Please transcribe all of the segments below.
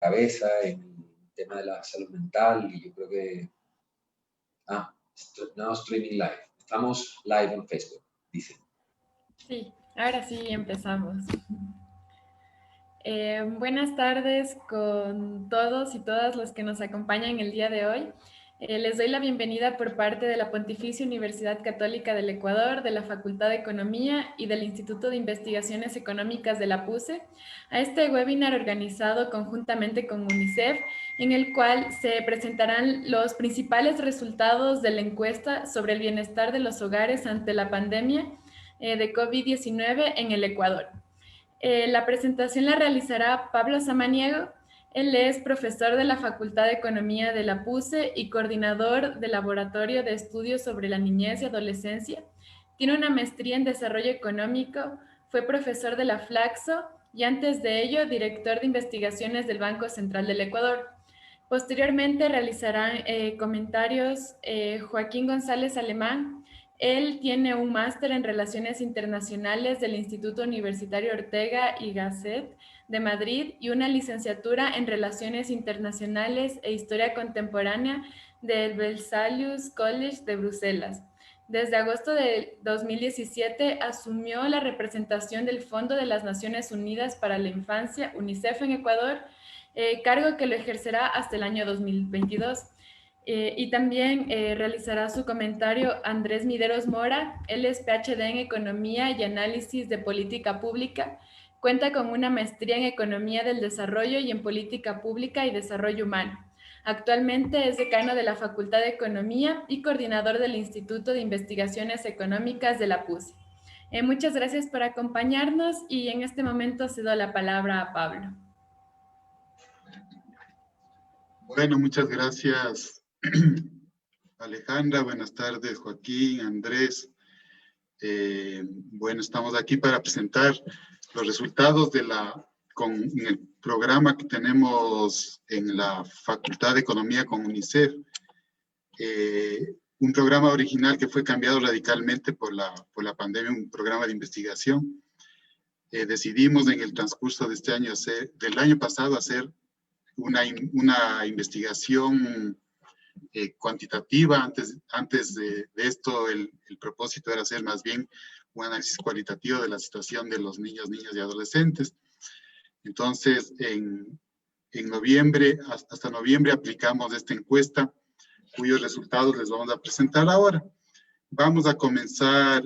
cabeza en el tema de la salud mental, y yo creo que... now streaming live. Estamos live en Facebook, dicen. Sí, ahora sí empezamos. Buenas tardes con todos y todas los que nos acompañan el día de hoy. Les doy la bienvenida por parte de la Pontificia Universidad Católica del Ecuador, de la Facultad de Economía y del Instituto de Investigaciones Económicas de la PUCE a este webinar organizado conjuntamente con UNICEF, en el cual se presentarán los principales resultados de la encuesta sobre el bienestar de los hogares ante la pandemia de COVID-19 en el Ecuador. La presentación la realizará Pablo Samaniego. Él es profesor de la Facultad de Economía de la PUCE y coordinador del Laboratorio de Estudios sobre la Niñez y Adolescencia. Tiene una maestría en Desarrollo Económico, fue profesor de la Flaxo y antes de ello director de investigaciones del Banco Central del Ecuador. Posteriormente realizarán comentarios Joaquín González Alemán. Él tiene un máster en Relaciones Internacionales del Instituto Universitario Ortega y Gasset de Madrid y una licenciatura en Relaciones Internacionales e Historia Contemporánea del Vesalius College de Bruselas. Desde agosto de 2017 asumió la representación del Fondo de las Naciones Unidas para la Infancia, UNICEF en Ecuador, cargo que lo ejercerá hasta el año 2022. Y también realizará su comentario Andrés Mideros Mora. Él es PhD en Economía y Análisis de Política Pública. Cuenta con una maestría en Economía del Desarrollo y en Política Pública y Desarrollo Humano. Actualmente es decano de la Facultad de Economía y coordinador del Instituto de Investigaciones Económicas de la PUCE. Muchas gracias por acompañarnos y en este momento cedo la palabra a Pablo. Bueno, muchas gracias, Alejandra. Buenas tardes, Joaquín, Andrés. Bueno, estamos aquí para presentar los resultados con el programa que tenemos en la Facultad de Economía con UNICEF. Un programa original que fue cambiado radicalmente por la pandemia, un programa de investigación. Decidimos en el transcurso de este año, del año pasado, hacer una investigación cuantitativa. Antes de esto, el propósito era hacer más bien un análisis cualitativo de la situación de los niños, niñas y adolescentes. Entonces, hasta noviembre aplicamos esta encuesta, cuyos resultados les vamos a presentar ahora. Vamos a comenzar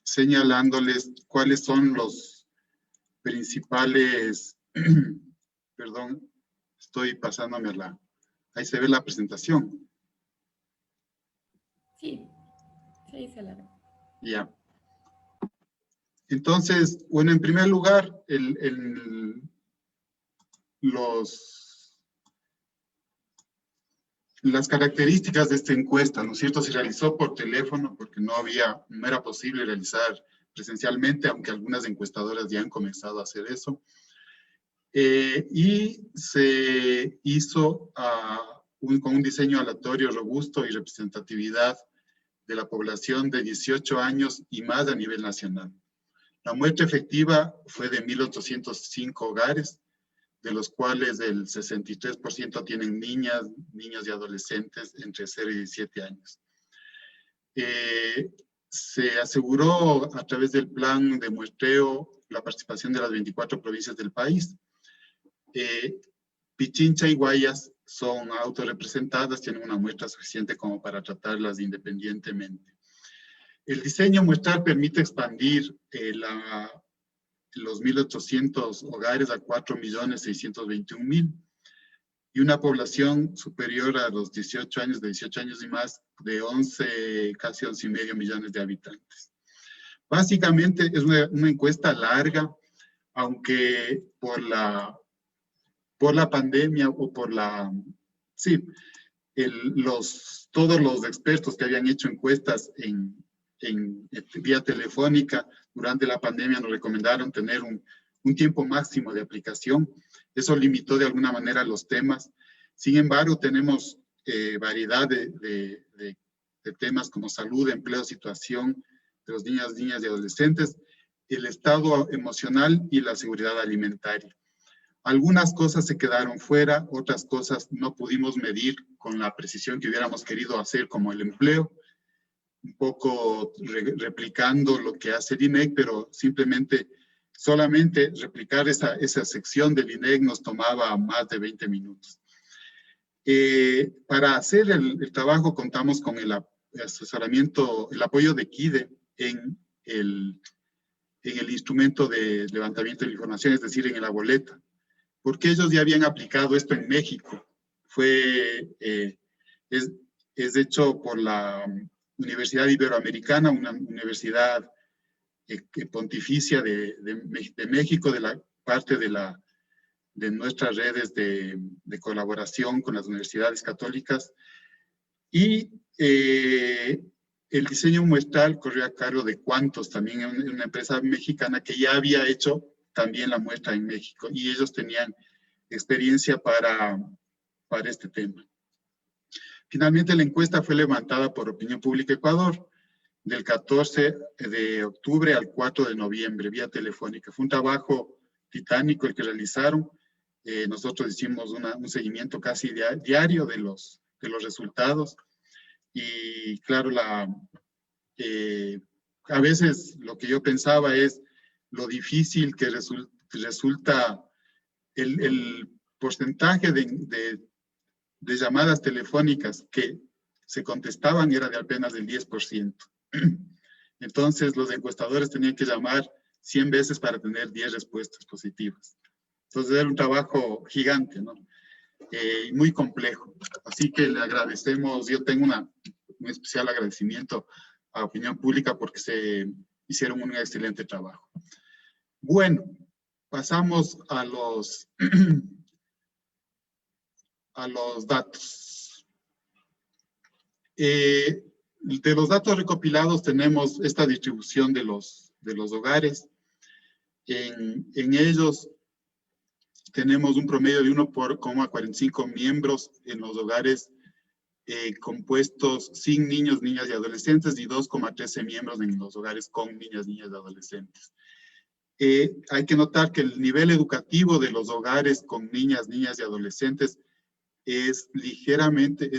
señalándoles cuáles son los principales... Perdón, estoy pasándome ahí se ve la presentación. Sí, se la ve. Ya. Entonces, bueno, en primer lugar, las características de esta encuesta, ¿no es cierto? Se realizó por teléfono porque no era posible realizar presencialmente, aunque algunas encuestadoras ya han comenzado a hacer eso. Y se hizo con un diseño aleatorio robusto y representatividad de la población de 18 años y más a nivel nacional. La muestra efectiva fue de 1.805 hogares, de los cuales el 63% tienen niñas y adolescentes entre 0 y 17 años. Se aseguró a través del plan de muestreo la participación de las 24 provincias del país. Pichincha y Guayas son autorrepresentadas, tienen una muestra suficiente como para tratarlas independientemente. El diseño muestral permite expandir los 1.800 hogares a 4.621.000 y una población superior a los 18 años, de 18 años y más, de casi 11,5 millones de habitantes. Básicamente es una encuesta larga, aunque por la pandemia o todos los expertos que habían hecho encuestas en vía telefónica durante la pandemia nos recomendaron tener un tiempo máximo de aplicación. Eso limitó de alguna manera los temas. Sin embargo, tenemos variedad de temas como salud, empleo, situación de los niños, niñas y adolescentes, el estado emocional y la seguridad alimentaria. Algunas cosas se quedaron fuera, otras cosas no pudimos medir con la precisión que hubiéramos querido hacer, como el empleo, un poco replicando lo que hace el INEC, pero solamente replicar esa sección del INEC nos tomaba más de 20 minutos. Para hacer el trabajo contamos con el asesoramiento, el apoyo de KIDE en el instrumento de levantamiento de información, es decir, en la boleta, porque ellos ya habían aplicado esto en México. Es hecho por la Universidad Iberoamericana, una universidad pontificia de México, de la parte de nuestras redes de colaboración con las universidades católicas. Y el diseño muestral corrió a cargo de Cuantos, también una empresa mexicana que ya había hecho también la muestra en México, y ellos tenían experiencia para este tema. Finalmente, la encuesta fue levantada por Opinión Pública Ecuador del 14 de octubre al 4 de noviembre, vía telefónica. Fue un trabajo titánico el que realizaron. Nosotros hicimos un seguimiento casi diario de los resultados. Y claro, a veces lo que yo pensaba es lo difícil que resulta el porcentaje de llamadas telefónicas que se contestaban era de apenas del 10%. Entonces, los encuestadores tenían que llamar 100 veces para tener 10 respuestas positivas. Entonces, era un trabajo gigante, ¿no? Muy complejo. Así que le agradecemos, yo tengo un especial agradecimiento a Opinión Pública porque se hicieron un excelente trabajo. Bueno, pasamos a los datos. De los datos recopilados tenemos esta distribución de los hogares. En ellos tenemos un promedio de 1,45 miembros en los hogares compuestos sin niños, niñas y adolescentes, y 2,13 miembros en los hogares con niñas, niñas y adolescentes. Hay que notar que el nivel educativo de los hogares con niñas, niñas y adolescentes es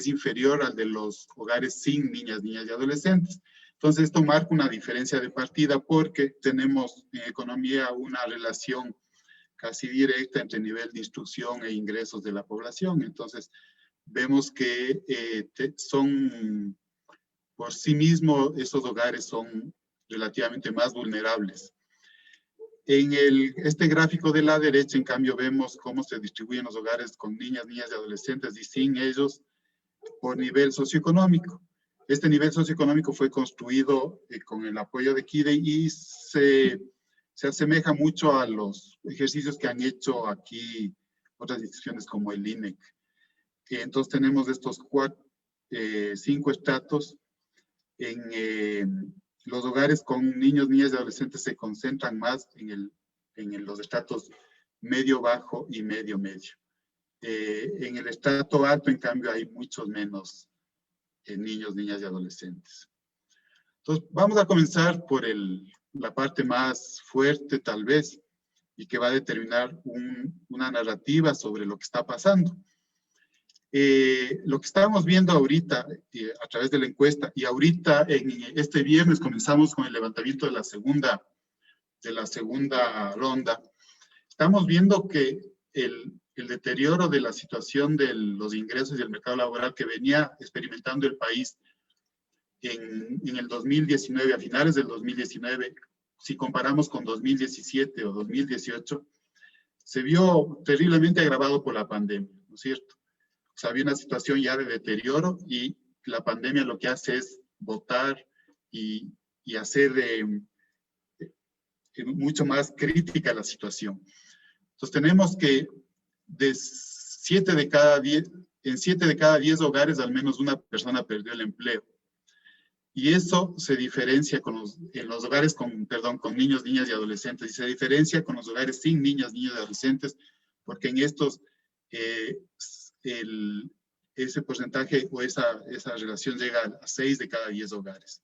inferior al de los hogares sin niñas, niñas y adolescentes. Entonces, esto marca una diferencia de partida porque tenemos en economía una relación casi directa entre nivel de instrucción e ingresos de la población. Entonces, vemos que por sí mismos, esos hogares son relativamente más vulnerables. En este gráfico de la derecha, en cambio, vemos cómo se distribuyen los hogares con niñas, niñas y adolescentes y sin ellos por nivel socioeconómico. Este nivel socioeconómico fue construido con el apoyo de KIDE y se asemeja mucho a los ejercicios que han hecho aquí otras instituciones como el INEC. Entonces tenemos estos 5 estratos. En los hogares con niños, niñas y adolescentes se concentran más en los estratos medio, bajo y medio, medio. En el estrato alto, en cambio, hay muchos menos niños, niñas y adolescentes. Entonces, vamos a comenzar por la parte más fuerte, tal vez, y que va a determinar una narrativa sobre lo que está pasando. Lo que estábamos viendo ahorita a través de la encuesta, y ahorita este viernes comenzamos con el levantamiento de la segunda ronda, estamos viendo que el deterioro de la situación de los ingresos y el mercado laboral que venía experimentando el país en el 2019, a finales del 2019, si comparamos con 2017 o 2018, se vio terriblemente agravado por la pandemia, ¿no es cierto? O sea, había una situación ya de deterioro y la pandemia lo que hace es botar y hacer mucho más crítica la situación. Entonces tenemos que en 7 de cada 10 hogares al menos una persona perdió el empleo. Y eso se diferencia en los hogares con niños, niñas y adolescentes, y se diferencia con los hogares sin niñas, niños y adolescentes, porque en estos ese porcentaje o esa relación llega a 6 de cada 10 hogares.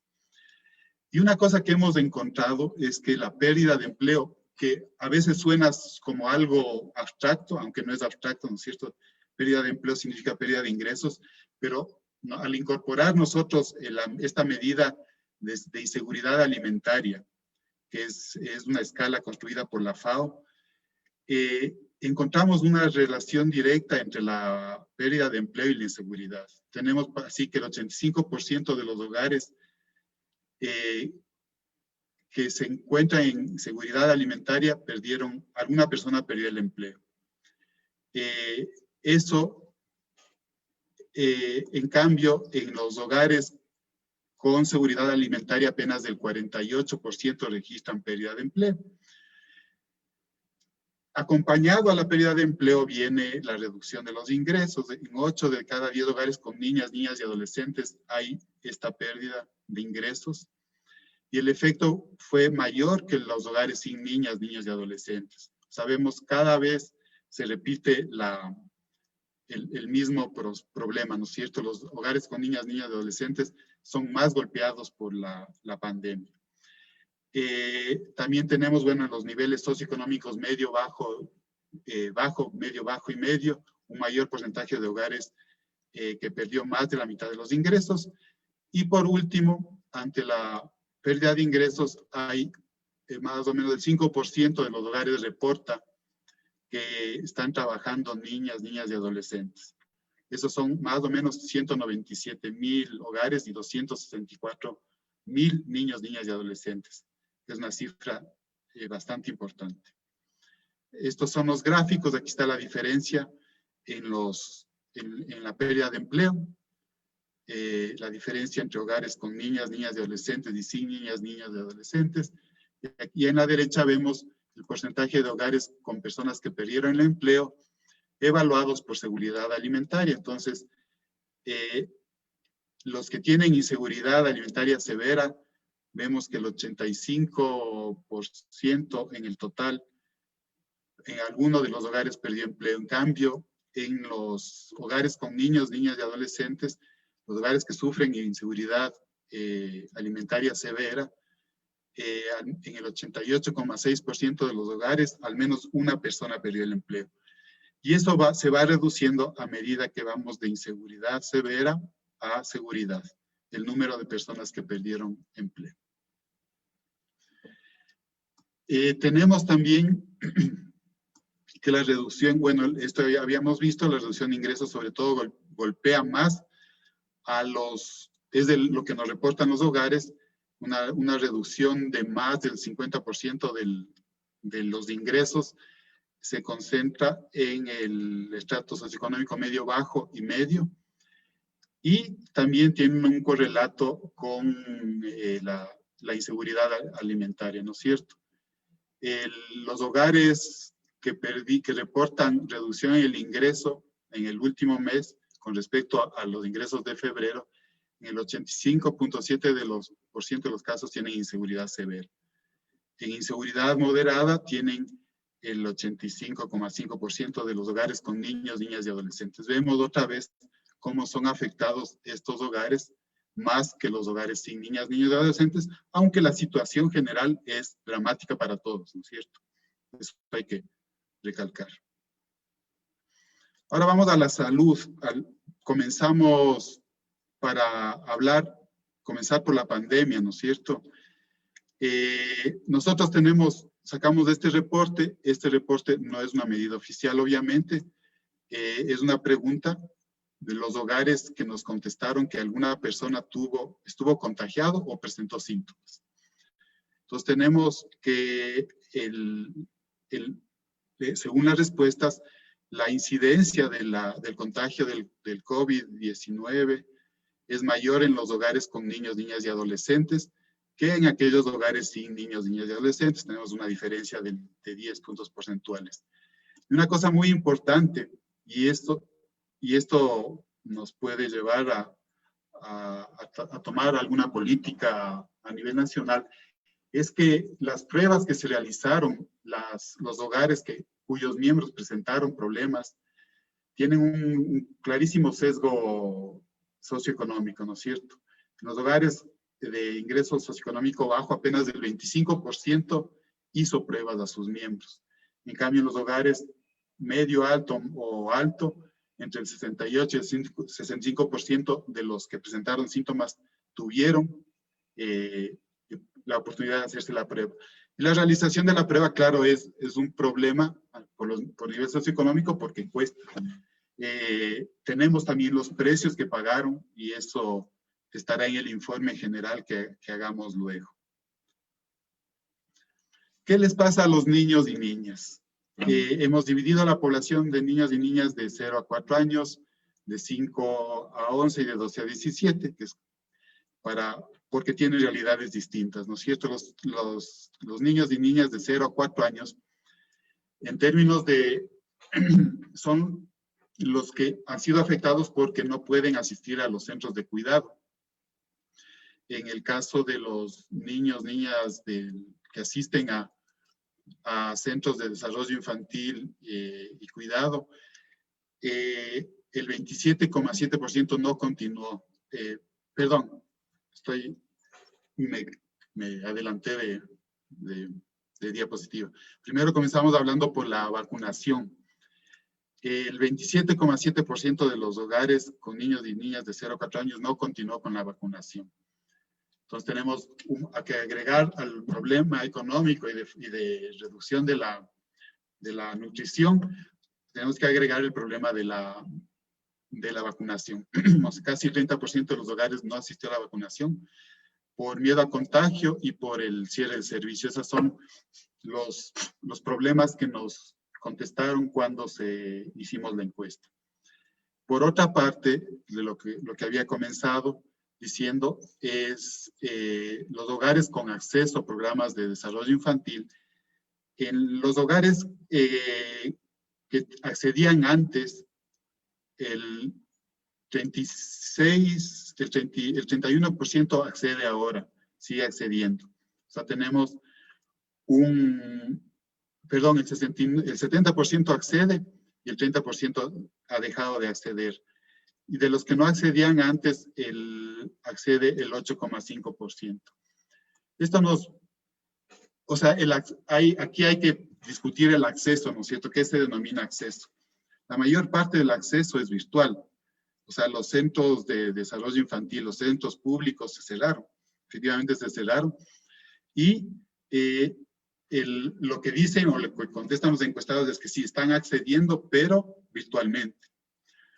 Y una cosa que hemos encontrado es que la pérdida de empleo que a veces suena como algo abstracto, aunque no es abstracto, ¿no es cierto? Pérdida de empleo significa pérdida de ingresos, pero ¿no? Al incorporar nosotros esta medida de inseguridad alimentaria, que es una escala construida por la FAO, encontramos una relación directa entre la pérdida de empleo y la inseguridad. Tenemos así que el 85% de los hogares que se encuentran en inseguridad alimentaria alguna persona perdió el empleo. En cambio, en los hogares con seguridad alimentaria apenas del 48% registran pérdida de empleo. Acompañado a la pérdida de empleo viene la reducción de los ingresos. En 8 de cada 10 hogares con niñas y adolescentes hay esta pérdida de ingresos. Y el efecto fue mayor que en los hogares sin niñas y adolescentes. Sabemos, cada vez se repite el mismo problema, ¿no es cierto? Los hogares con niñas y adolescentes son más golpeados por la pandemia. También tenemos, bueno, en los niveles socioeconómicos medio, bajo, medio, bajo y medio, un mayor porcentaje de hogares que perdió más de la mitad de los ingresos. Y por último, ante la pérdida de ingresos, hay más o menos el 5% de los hogares reporta que están trabajando niñas y adolescentes. Esos son más o menos 197,000 hogares y 264,000 niños, niñas y adolescentes. Es una cifra bastante importante. Estos son los gráficos. Aquí está la diferencia en la pérdida de empleo. La diferencia entre hogares con niñas y adolescentes y sin niñas y adolescentes. Y en la derecha vemos el porcentaje de hogares con personas que perdieron el empleo evaluados por seguridad alimentaria. Entonces, los que tienen inseguridad alimentaria severa, vemos que el 85% en el total, en alguno de los hogares perdió empleo. En cambio, en los hogares con niños, niñas y adolescentes, los hogares que sufren inseguridad alimentaria severa, en el 88,6% de los hogares, al menos una persona perdió el empleo. Y eso se va reduciendo a medida que vamos de inseguridad severa a seguridad, el número de personas que perdieron empleo. Tenemos también que la reducción, bueno, esto ya habíamos visto, la reducción de ingresos sobre todo golpea más a es de lo que nos reportan los hogares, una reducción de más del 50% de los ingresos se concentra en el estrato socioeconómico medio, bajo y medio, y también tiene un correlato con la inseguridad alimentaria, ¿no es cierto? Los hogares que reportan reducción en el ingreso en el último mes con respecto a los ingresos de febrero, en el 85,7% de los casos tienen inseguridad severa. En inseguridad moderada tienen el 85,5% de los hogares con niños, niñas y adolescentes. Vemos otra vez cómo son afectados estos hogares más que los hogares sin niñas, niños y adolescentes, aunque la situación general es dramática para todos, ¿no es cierto? Eso hay que recalcar. Ahora vamos a la salud. Comenzar por la pandemia, ¿no es cierto? Nosotros sacamos de este reporte no es una medida oficial, obviamente, es una pregunta de los hogares que nos contestaron que alguna persona estuvo contagiado o presentó síntomas. Entonces tenemos que, según las respuestas, la incidencia del contagio del COVID-19 es mayor en los hogares con niños, niñas y adolescentes que en aquellos hogares sin niños, niñas y adolescentes. Tenemos una diferencia de 10 puntos porcentuales. Y una cosa muy importante, y esto nos puede llevar a tomar alguna política a nivel nacional, es que las pruebas que se realizaron, los hogares cuyos miembros presentaron problemas, tienen un clarísimo sesgo socioeconómico, ¿no es cierto? En los hogares de ingreso socioeconómico bajo, apenas del 25% hizo pruebas a sus miembros. En cambio, en los hogares medio alto o alto, entre el 68 y el 65% de los que presentaron síntomas tuvieron la oportunidad de hacerse la prueba. Y la realización de la prueba, claro, es un problema por nivel socioeconómico porque cuesta. Tenemos también los precios que pagaron y eso estará en el informe general que hagamos luego. ¿Qué les pasa a los niños y niñas? Hemos dividido la población de niños y niñas de 0 a 4 años, de 5 a 11 y de 12 a 17, que es porque tienen realidades distintas, ¿no es cierto? Los niños y niñas de 0 a 4 años, en términos de, son los que han sido afectados porque no pueden asistir a los centros de cuidado. En el caso de los niños, niñas que asisten a centros de desarrollo infantil y cuidado, el 27,7% no continuó. Perdón, me adelanté de diapositiva. Primero comenzamos hablando por la vacunación. El 27,7% de los hogares con niños y niñas de 0 a 4 años no continuó con la vacunación. Entonces tenemos que agregar al problema económico y de reducción de la nutrición, tenemos que agregar el problema de la vacunación. Casi el 30% de los hogares no asistió a la vacunación por miedo a contagio y por el cierre del servicio. Esos son los problemas que nos contestaron cuando hicimos la encuesta. Por otra parte, de lo que había comenzado diciendo es los hogares con acceso a programas de desarrollo infantil. En los hogares que accedían antes, el 31% accede ahora, sigue accediendo. O sea, tenemos el 70% accede y el 30% ha dejado de acceder. Y de los que no accedían antes, accede el 8,5%. Esto aquí hay que discutir el acceso, ¿no es cierto? ¿Qué se denomina acceso? La mayor parte del acceso es virtual. O sea, los centros de desarrollo infantil, los centros públicos se cerraron. Efectivamente se cerraron. Y lo que dicen o lo que contestan los encuestados es que sí, están accediendo, pero virtualmente.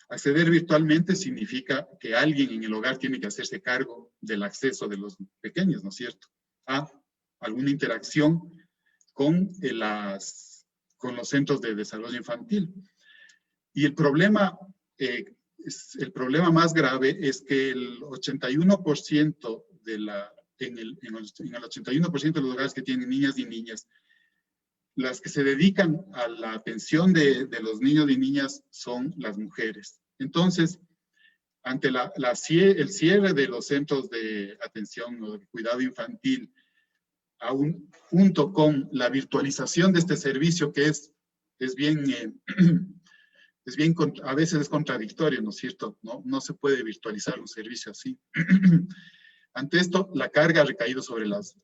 Acceder virtualmente significa que alguien en el hogar tiene que hacerse cargo del acceso de los pequeños, ¿no es cierto? A alguna interacción con los centros de desarrollo infantil. Y el problema más grave es que el 81% en el 81% de los hogares que tienen niñas y niñas, las que se dedican a la atención de los niños y niñas son las mujeres. Entonces, ante el cierre de los centros de atención o de cuidado infantil, junto con la virtualización de este servicio que a veces es contradictorio, ¿no es cierto? No se puede virtualizar un servicio así. Ante esto, la carga ha recaído sobre las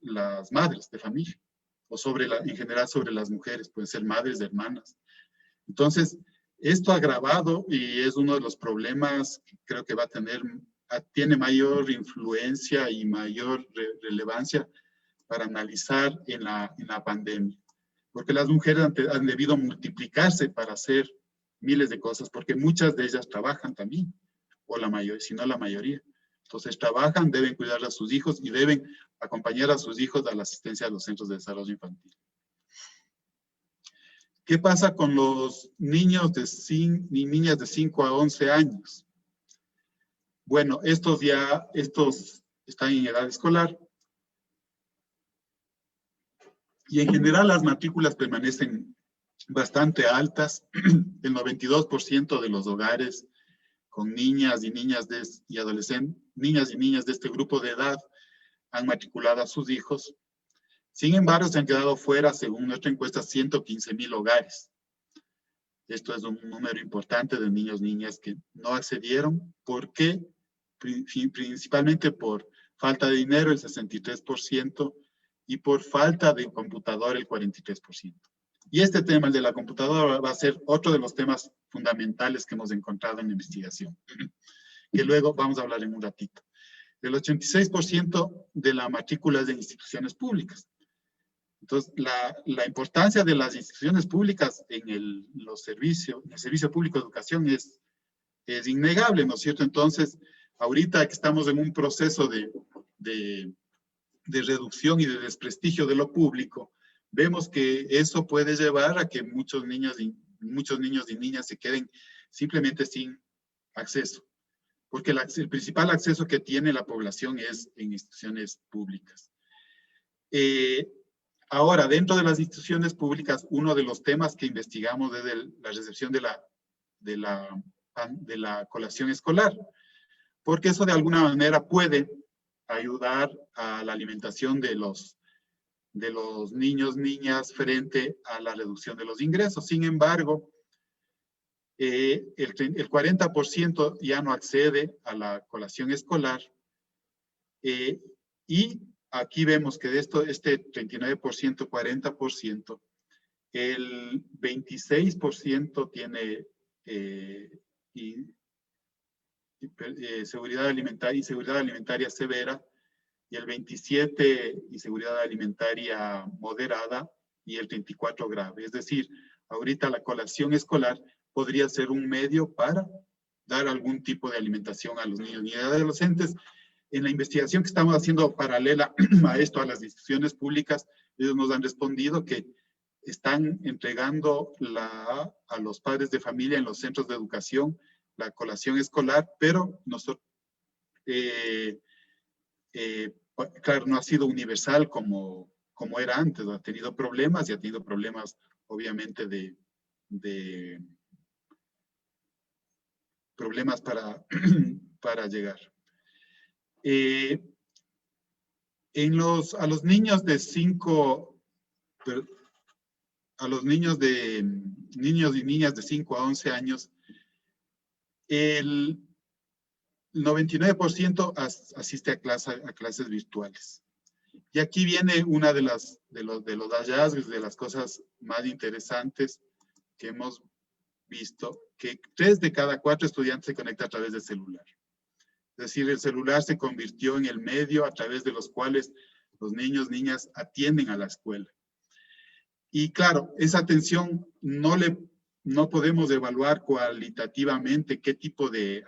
madres de familia, o en general sobre las mujeres, pueden ser madres de hermanas. Entonces, esto agravado y es uno de los problemas que creo que tiene mayor influencia y mayor relevancia para analizar en la pandemia. Porque las mujeres han debido multiplicarse para hacer miles de cosas, porque muchas de ellas trabajan también, o la mayoría, si no la mayoría. Entonces trabajan, deben cuidar a sus hijos y deben acompañar a sus hijos a la asistencia a los centros de desarrollo infantil. ¿Qué pasa con los niños y niñas de 5 a 11 años? Bueno, estos están en edad escolar. Y en general las matrículas permanecen bastante altas. El 92% de los hogares con niñas y niñas y adolescentes, niñas y niñas de este grupo de edad han matriculado a sus hijos. Sin embargo, se han quedado fuera, según nuestra encuesta, 115,000 hogares. Esto es un número importante de niños y niñas que no accedieron. ¿Por qué? Principalmente por falta de dinero, el 63%, y por falta de computador el 43%. Y este tema, el de la computadora, va a ser otro de los temas fundamentales que hemos encontrado en la investigación, que luego vamos a hablar en un ratito. El 86% de la matrícula es de instituciones públicas. Entonces, la importancia de las instituciones públicas en el servicio público de educación es innegable, ¿no es cierto? Entonces, ahorita que estamos en un proceso de reducción y de desprestigio de lo público, vemos que eso puede llevar a que muchos niños y niñas se queden simplemente sin acceso, porque el principal acceso que tiene la población es en instituciones públicas. Ahora, dentro de las instituciones públicas, uno de los temas que investigamos es la recepción de la colación escolar, porque eso de alguna manera puede ayudar a la alimentación de los niños, niñas, frente a la reducción de los ingresos. Sin embargo, el 40% ya no accede a la colación escolar, y aquí vemos que de este 39%, 40%, el 26% tiene seguridad alimentaria severa, y el 27% inseguridad alimentaria moderada, y el 34% grave. Es decir, ahorita la colación escolar podría ser un medio para dar algún tipo de alimentación a los niños y adolescentes. En la investigación que estamos haciendo paralela a esto, a las instituciones públicas, ellos nos han respondido que están entregando a los padres de familia en los centros de educación la colación escolar, pero nosotros, claro, no ha sido universal como era antes, ha tenido problemas, y ha tenido problemas obviamente de problemas para llegar. A los niños y niñas de 5 a 11 años, el 99% asiste a clases virtuales. Y aquí viene una de los hallazgos, de las cosas más interesantes que hemos visto, que 3 de cada 4 estudiantes se conectan a través del celular. Es decir, el celular se convirtió en el medio a través de los cuales los niños, niñas atienden a la escuela. Y claro, esa atención no podemos evaluar cualitativamente qué tipo de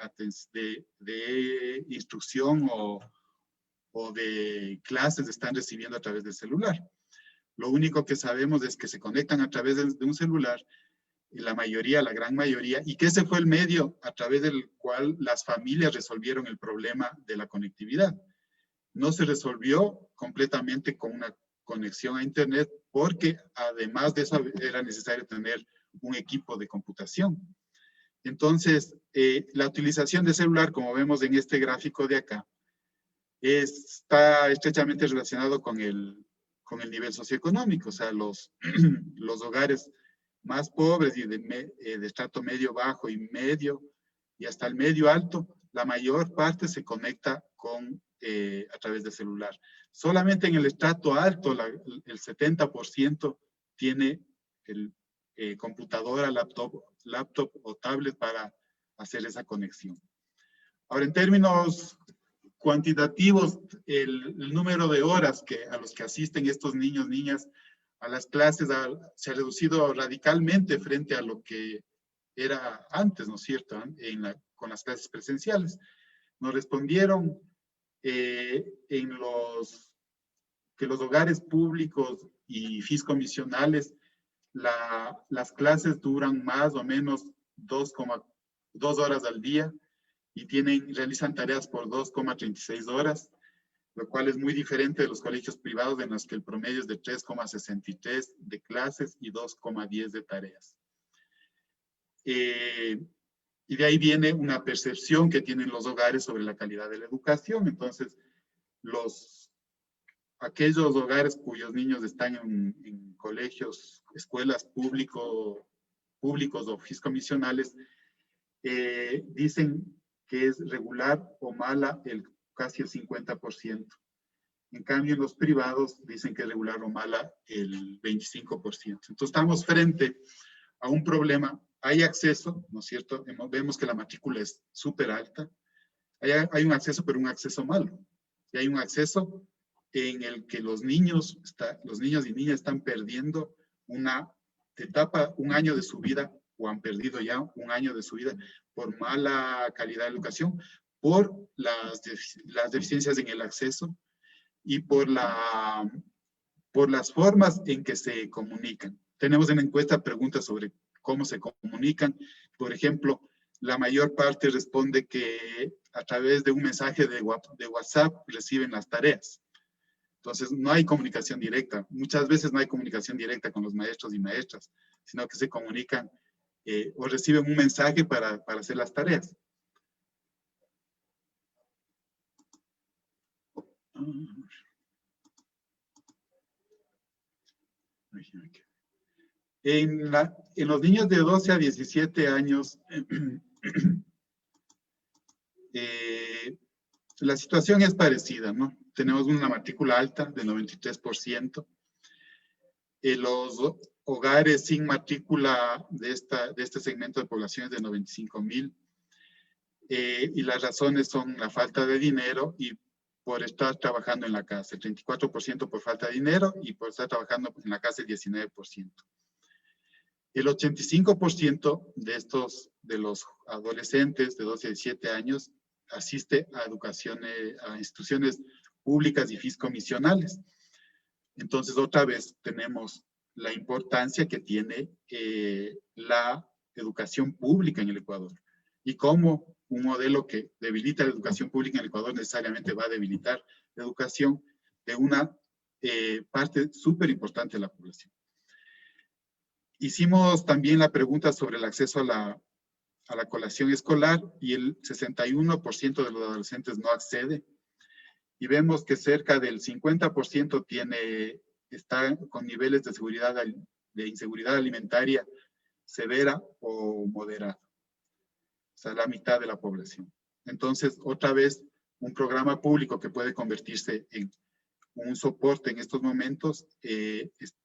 instrucción o de clases están recibiendo a través del celular. Lo único que sabemos es que se conectan a través de un celular, la gran mayoría, y que ese fue el medio a través del cual las familias resolvieron el problema de la conectividad. No se resolvió completamente con una conexión a Internet, porque además de eso era necesario tener un equipo de computación. Entonces, la utilización de celular, como vemos en este gráfico de acá, está estrechamente relacionado con el nivel socioeconómico. O sea, los hogares más pobres y de estrato medio bajo y medio, y hasta el medio alto, la mayor parte se conecta a través de celular. Solamente en el estrato alto, el 70% tiene computadora, laptop o tablet para hacer esa conexión. Ahora, en términos cuantitativos, el número de horas a los que asisten estos niños, niñas, a las clases se ha reducido radicalmente frente a lo que era antes, ¿no es cierto?, con las clases presenciales. Nos respondieron que los hogares públicos y fiscomisionales, las clases duran más o menos 2 horas al día, y realizan tareas por 2,36 horas, lo cual es muy diferente de los colegios privados, en los que el promedio es de 3,63 de clases y 2,10 de tareas. Y de ahí viene una percepción que tienen los hogares sobre la calidad de la educación. Entonces, aquellos hogares cuyos niños están en colegios, escuelas públicos o fiscomisionales, dicen que es regular o mala casi el 50%. En cambio, en los privados dicen que es regular o mala el 25%. Entonces, estamos frente a un problema. Hay acceso, ¿no es cierto? Vemos que la matrícula es súper alta. Hay un acceso, pero un acceso malo. Y hay un acceso en el que los niños y niñas están perdiendo una etapa, un año de su vida, o han perdido ya un año de su vida por mala calidad de educación, por las deficiencias en el acceso y por las formas en que se comunican. Tenemos en la encuesta preguntas sobre cómo se comunican. Por ejemplo, la mayor parte responde que a través de un mensaje de WhatsApp reciben las tareas. Entonces, no hay comunicación directa. Muchas veces no hay comunicación directa con los maestros y maestras, sino que se comunican o reciben un mensaje para hacer las tareas. En los niños de 12 a 17 años, la situación es parecida, ¿no? Tenemos una matrícula alta de 93%. Los hogares sin matrícula de este segmento de población es de 95,000. Y las razones son la falta de dinero y por estar trabajando en la casa. El 34% por falta de dinero y por estar trabajando en la casa el 19%. El 85% de los adolescentes de 12 a 17 años asiste a instituciones públicas y fiscomisionales. Entonces, otra vez tenemos la importancia que tiene la educación pública en el Ecuador y cómo un modelo que debilita la educación pública en el Ecuador necesariamente va a debilitar la educación de una parte súper importante de la población. Hicimos también la pregunta sobre el acceso a la colación escolar y el 61% de los adolescentes no accede. Y vemos que cerca del 50% está con niveles de inseguridad alimentaria severa o moderada. O sea, la mitad de la población. Entonces, otra vez, un programa público que puede convertirse en un soporte en estos momentos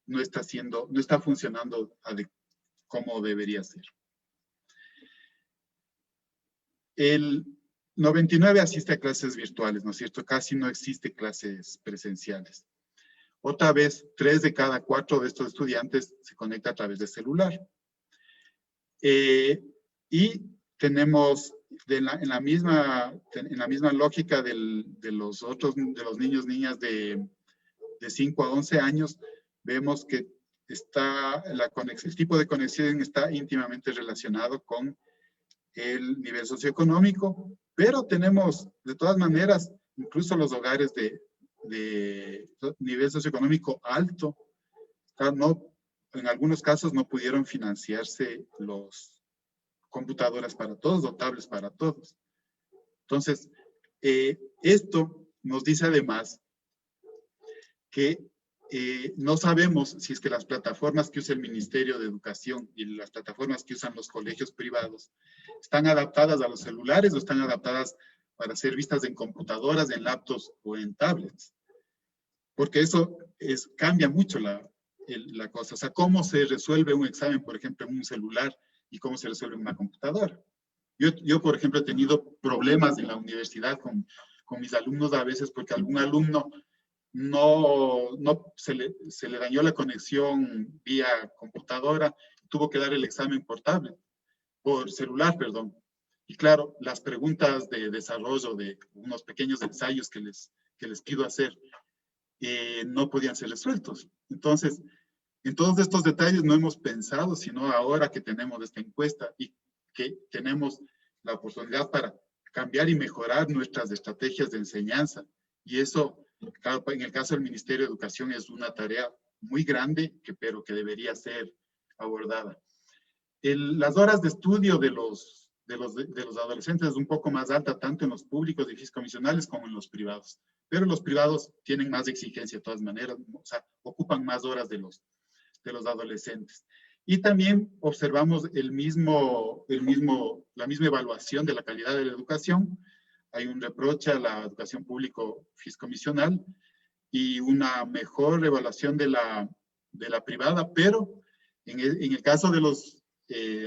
no está funcionando como debería ser. El 99% asiste a clases virtuales, ¿no es cierto? Casi no existe clases presenciales. Otra vez, 3 de cada 4 de estos estudiantes se conecta a través de celular. Y tenemos, en la misma lógica de los niños, niñas de 5 a 11 años, vemos que el tipo de conexión está íntimamente relacionado con el nivel socioeconómico, pero tenemos, de todas maneras, incluso los hogares de nivel socioeconómico alto, en algunos casos no pudieron financiarse los computadoras para todos o tablets para todos. Entonces, esto nos dice además que no sabemos si es que las plataformas que usa el Ministerio de Educación y las plataformas que usan los colegios privados están adaptadas a los celulares o están adaptadas para ser vistas en computadoras, en laptops o en tablets. Porque eso cambia mucho la cosa. O sea, cómo se resuelve un examen, por ejemplo, en un celular y cómo se resuelve en una computadora. Yo, por ejemplo, he tenido problemas en la universidad con mis alumnos a veces porque algún alumno se le dañó la conexión vía computadora, tuvo que dar el examen por celular, perdón. Y claro, las preguntas de desarrollo de unos pequeños ensayos que les pido hacer no podían ser resueltos. Entonces, en todos estos detalles no hemos pensado, sino ahora que tenemos esta encuesta y que tenemos la oportunidad para cambiar y mejorar nuestras estrategias de enseñanza. Y eso, claro, en el caso del Ministerio de Educación es una tarea muy grande, pero que debería ser abordada. Las horas de estudio de los adolescentes es un poco más alta, tanto en los públicos y fiscomisionales como en los privados. Pero los privados tienen más exigencia de todas maneras, o sea, ocupan más horas de los adolescentes. Y también observamos la misma evaluación de la calidad de la educación. Hay un reproche a la educación público fiscomisional y una mejor evaluación de la privada, pero en el caso de los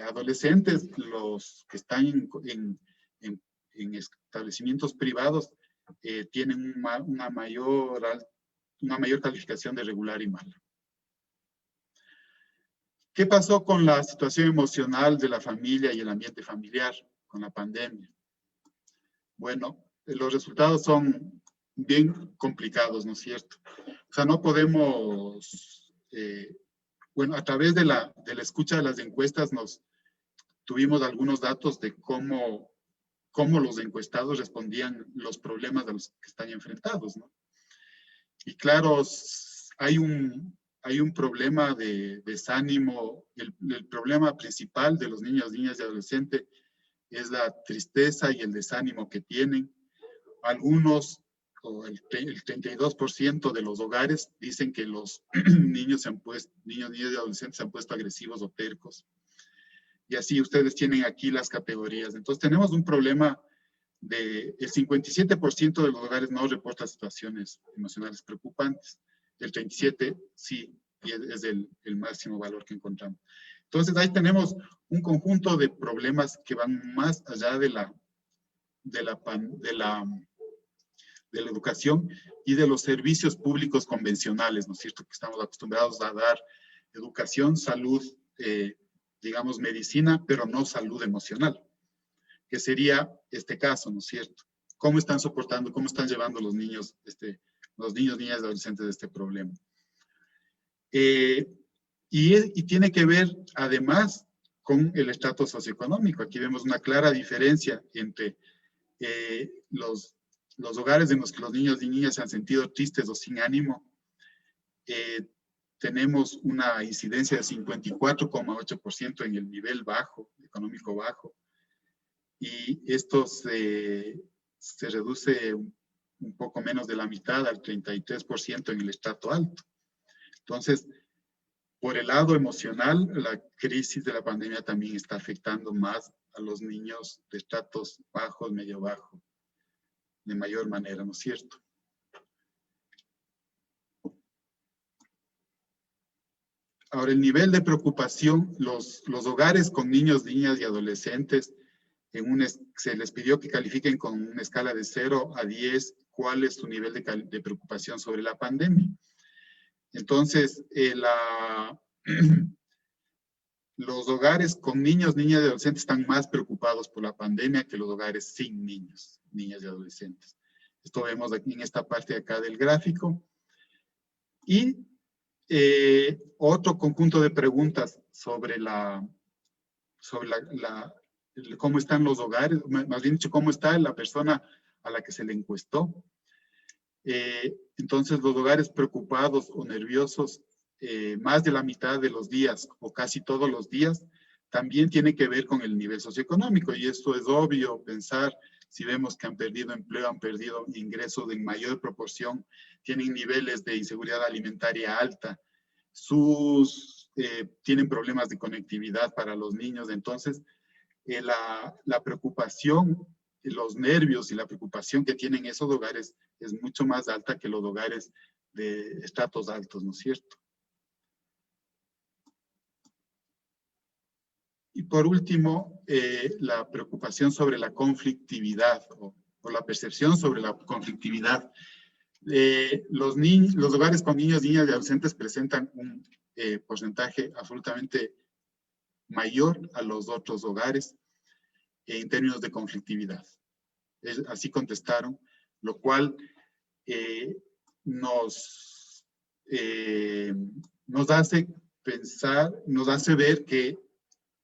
adolescentes, los que están en establecimientos privados, tienen una mayor calificación de regular y mala. ¿Qué pasó con la situación emocional de la familia y el ambiente familiar con la pandemia? Bueno, los resultados son bien complicados, ¿no es cierto? O sea, no podemos, bueno, a través de la escucha de las encuestas tuvimos algunos datos de cómo los encuestados respondían los problemas de los que están enfrentados, ¿no? Y claro, hay un problema de desánimo. El problema principal de los niños, niñas y adolescentes es la tristeza y el desánimo que tienen. Algunos, o el 32% de los hogares dicen que los niños, niñas y adolescentes se han puesto agresivos o tercos. Y así ustedes tienen aquí las categorías. Entonces tenemos un problema el 57% de los hogares no reporta situaciones emocionales preocupantes. El 37% sí, y es el máximo valor que encontramos. Entonces ahí tenemos un conjunto de problemas que van más allá de la educación y de los servicios públicos convencionales, ¿no es cierto? Que estamos acostumbrados a dar educación, salud, digamos medicina, pero no salud emocional, que sería este caso, ¿no es cierto? ¿Cómo están soportando, cómo están llevando los niños, niñas y adolescentes de este problema? Y tiene que ver, además, con el estatus socioeconómico. Aquí vemos una clara diferencia entre los hogares en los que los niños y niñas se han sentido tristes o sin ánimo. Tenemos una incidencia de 54,8% en el nivel bajo, económico bajo, y esto se reduce un poco menos de la mitad, al 33% en el estrato alto. Entonces, por el lado emocional, la crisis de la pandemia también está afectando más a los niños de estratos bajos, medio bajo, de mayor manera, ¿no es cierto? Ahora, el nivel de preocupación, los hogares con niños, niñas y adolescentes, se les pidió que califiquen con una escala de 0 a 10 cuál es su nivel de preocupación sobre la pandemia. Entonces, los hogares con niños, niñas y adolescentes están más preocupados por la pandemia que los hogares sin niños, niñas y adolescentes. Esto vemos aquí en esta parte de acá del gráfico. Y otro conjunto de preguntas sobre cómo están los hogares, más bien dicho, cómo está la persona a la que se le encuestó. Entonces, los hogares preocupados o nerviosos, más de la mitad de los días o casi todos los días, también tiene que ver con el nivel socioeconómico. Y esto es obvio pensar, si vemos que han perdido empleo, han perdido ingresos en mayor proporción, tienen niveles de inseguridad alimentaria alta, tienen problemas de conectividad para los niños. Entonces, la preocupación, los nervios y la preocupación que tienen esos hogares es mucho más alta que los hogares de estratos altos, ¿no es cierto? Y por último, la preocupación sobre la conflictividad o la percepción sobre la conflictividad. Los hogares con niños, niñas y adolescentes presentan un porcentaje absolutamente mayor a los otros hogares en términos de conflictividad. Así contestaron, lo cual nos hace pensar, nos hace ver que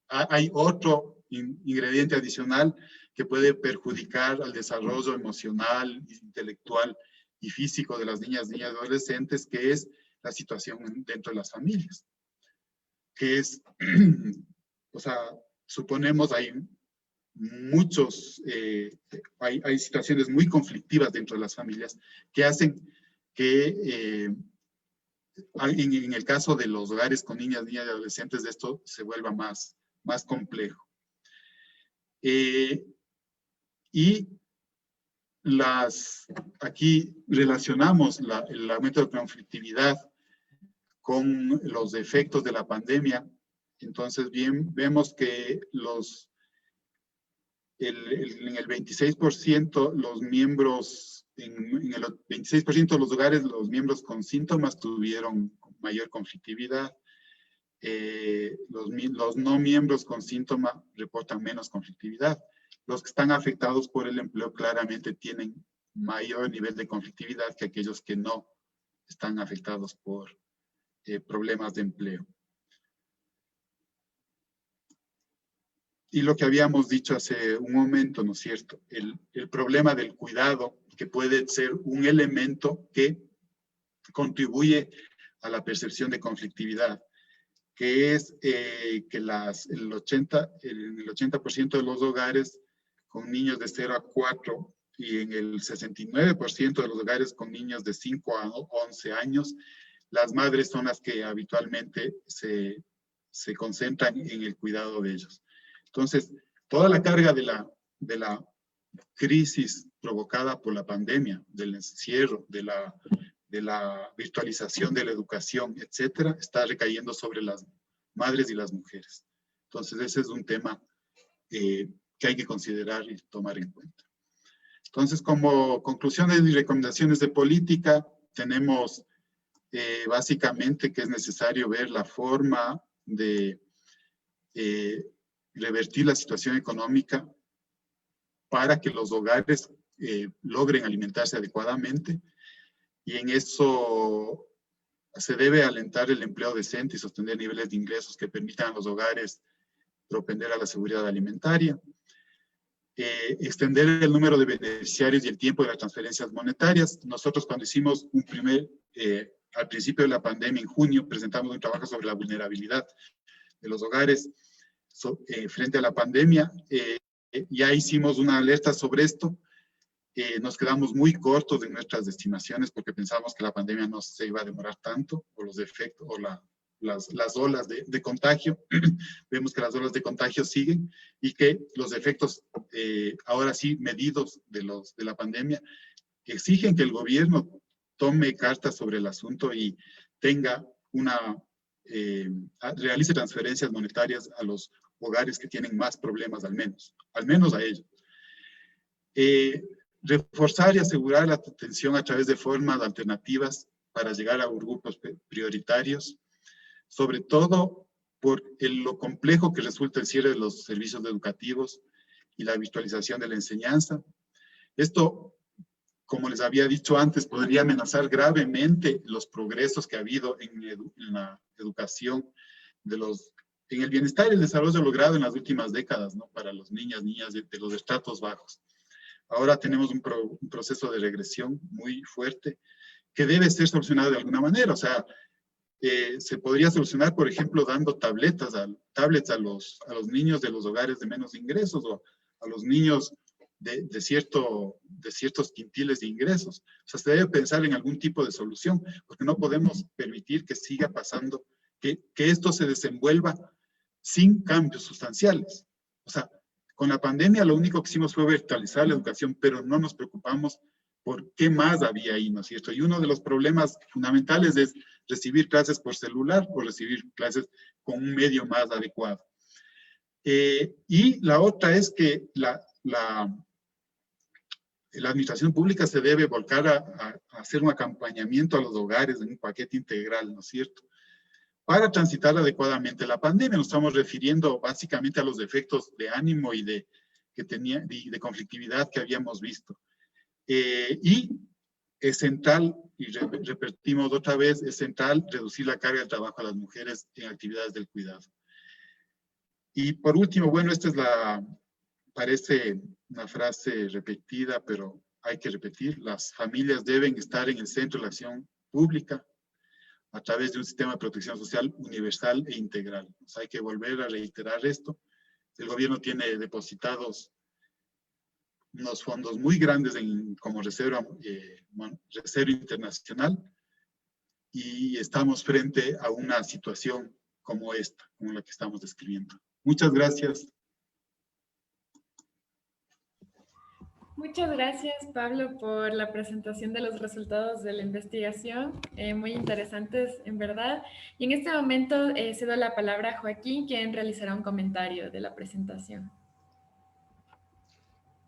hay otro ingrediente adicional que puede perjudicar al desarrollo emocional, intelectual y físico de las niñas y adolescentes, que es la situación dentro de las familias. Que es, o sea, suponemos hay hay situaciones muy conflictivas dentro de las familias que hacen que en el caso de los hogares con niñas y adolescentes esto se vuelva más complejo. Y aquí relacionamos el aumento de conflictividad con los efectos de la pandemia. Entonces, bien, vemos que en el 26% los miembros, en el 26% de los hogares, los miembros con síntomas tuvieron mayor conflictividad. Los no miembros con síntoma reportan menos conflictividad. Los que están afectados por el empleo claramente tienen mayor nivel de conflictividad que aquellos que no están afectados por problemas de empleo. Y lo que habíamos dicho hace un momento, ¿no es cierto? El problema del cuidado, que puede ser un elemento que contribuye a la percepción de conflictividad, que es que el 80% de los hogares con niños de 0 a 4 y en el 69% de los hogares con niños de 5 a 11 años, las madres son las que habitualmente se concentran en el cuidado de ellos. Entonces, toda la carga de la crisis provocada por la pandemia, del encierro, de la virtualización de la educación, etcétera, está recayendo sobre las madres y las mujeres. Entonces, ese es un tema que hay que considerar y tomar en cuenta. Entonces, como conclusiones y recomendaciones de política, tenemos básicamente que es necesario ver la forma de revertir la situación económica para que los hogares logren alimentarse adecuadamente, y en eso se debe alentar el empleo decente y sostener niveles de ingresos que permitan a los hogares propender a la seguridad alimentaria, extender el número de beneficiarios y el tiempo de las transferencias monetarias. Nosotros cuando hicimos al principio de la pandemia, en junio, presentamos un trabajo sobre la vulnerabilidad de los hogares frente a la pandemia. Ya hicimos una alerta sobre esto. Nos quedamos muy cortos en nuestras estimaciones porque pensábamos que la pandemia no se iba a demorar tanto, o los efectos, o las olas de contagio. Vemos que las olas de contagio siguen y que los efectos, ahora sí, medidos de la pandemia, exigen que el gobierno tome cartas sobre el asunto y tenga realice transferencias monetarias a los hogares que tienen más problemas, al menos a ellos. Reforzar y asegurar la atención a través de formas alternativas para llegar a grupos prioritarios, sobre todo por lo complejo que resulta el cierre de los servicios educativos y la virtualización de la enseñanza. Esto, como les había dicho antes, podría amenazar gravemente los progresos que ha habido en la educación, en el bienestar y el desarrollo logrado en las últimas décadas, ¿no? Para los niñas de los estratos bajos. Ahora tenemos un proceso de regresión muy fuerte que debe ser solucionado de alguna manera. O sea, se podría solucionar, por ejemplo, dando tablets a los niños de los hogares de menos ingresos, o a los niños de ciertos quintiles de ingresos. O sea, se debe pensar en algún tipo de solución, porque no podemos permitir que siga pasando, que esto se desenvuelva sin cambios sustanciales. O sea, con la pandemia lo único que hicimos fue virtualizar la educación, pero no nos preocupamos por qué más había ahí, ¿no es cierto? Y uno de los problemas fundamentales es recibir clases por celular o recibir clases con un medio más adecuado. Y la otra es que la administración pública se debe volcar a hacer un acompañamiento a los hogares en un paquete integral, ¿no es cierto? Para transitar adecuadamente la pandemia. Nos estamos refiriendo básicamente a los efectos de ánimo y de conflictividad que habíamos visto. Y es central, y repetimos otra vez, es central reducir la carga de trabajo a las mujeres en actividades del cuidado. Y por último, bueno, esta parece una frase repetida, pero hay que repetir: las familias deben estar en el centro de la acción pública a través de un sistema de protección social universal e integral. O sea, hay que volver a reiterar esto. El gobierno tiene depositados unos fondos muy grandes como reserva internacional, y estamos frente a una situación como esta, como la que estamos describiendo. Muchas gracias. Muchas gracias, Pablo, por la presentación de los resultados de la investigación, muy interesantes en verdad. Y en este momento cedo la palabra a Joaquín, quien realizará un comentario de la presentación.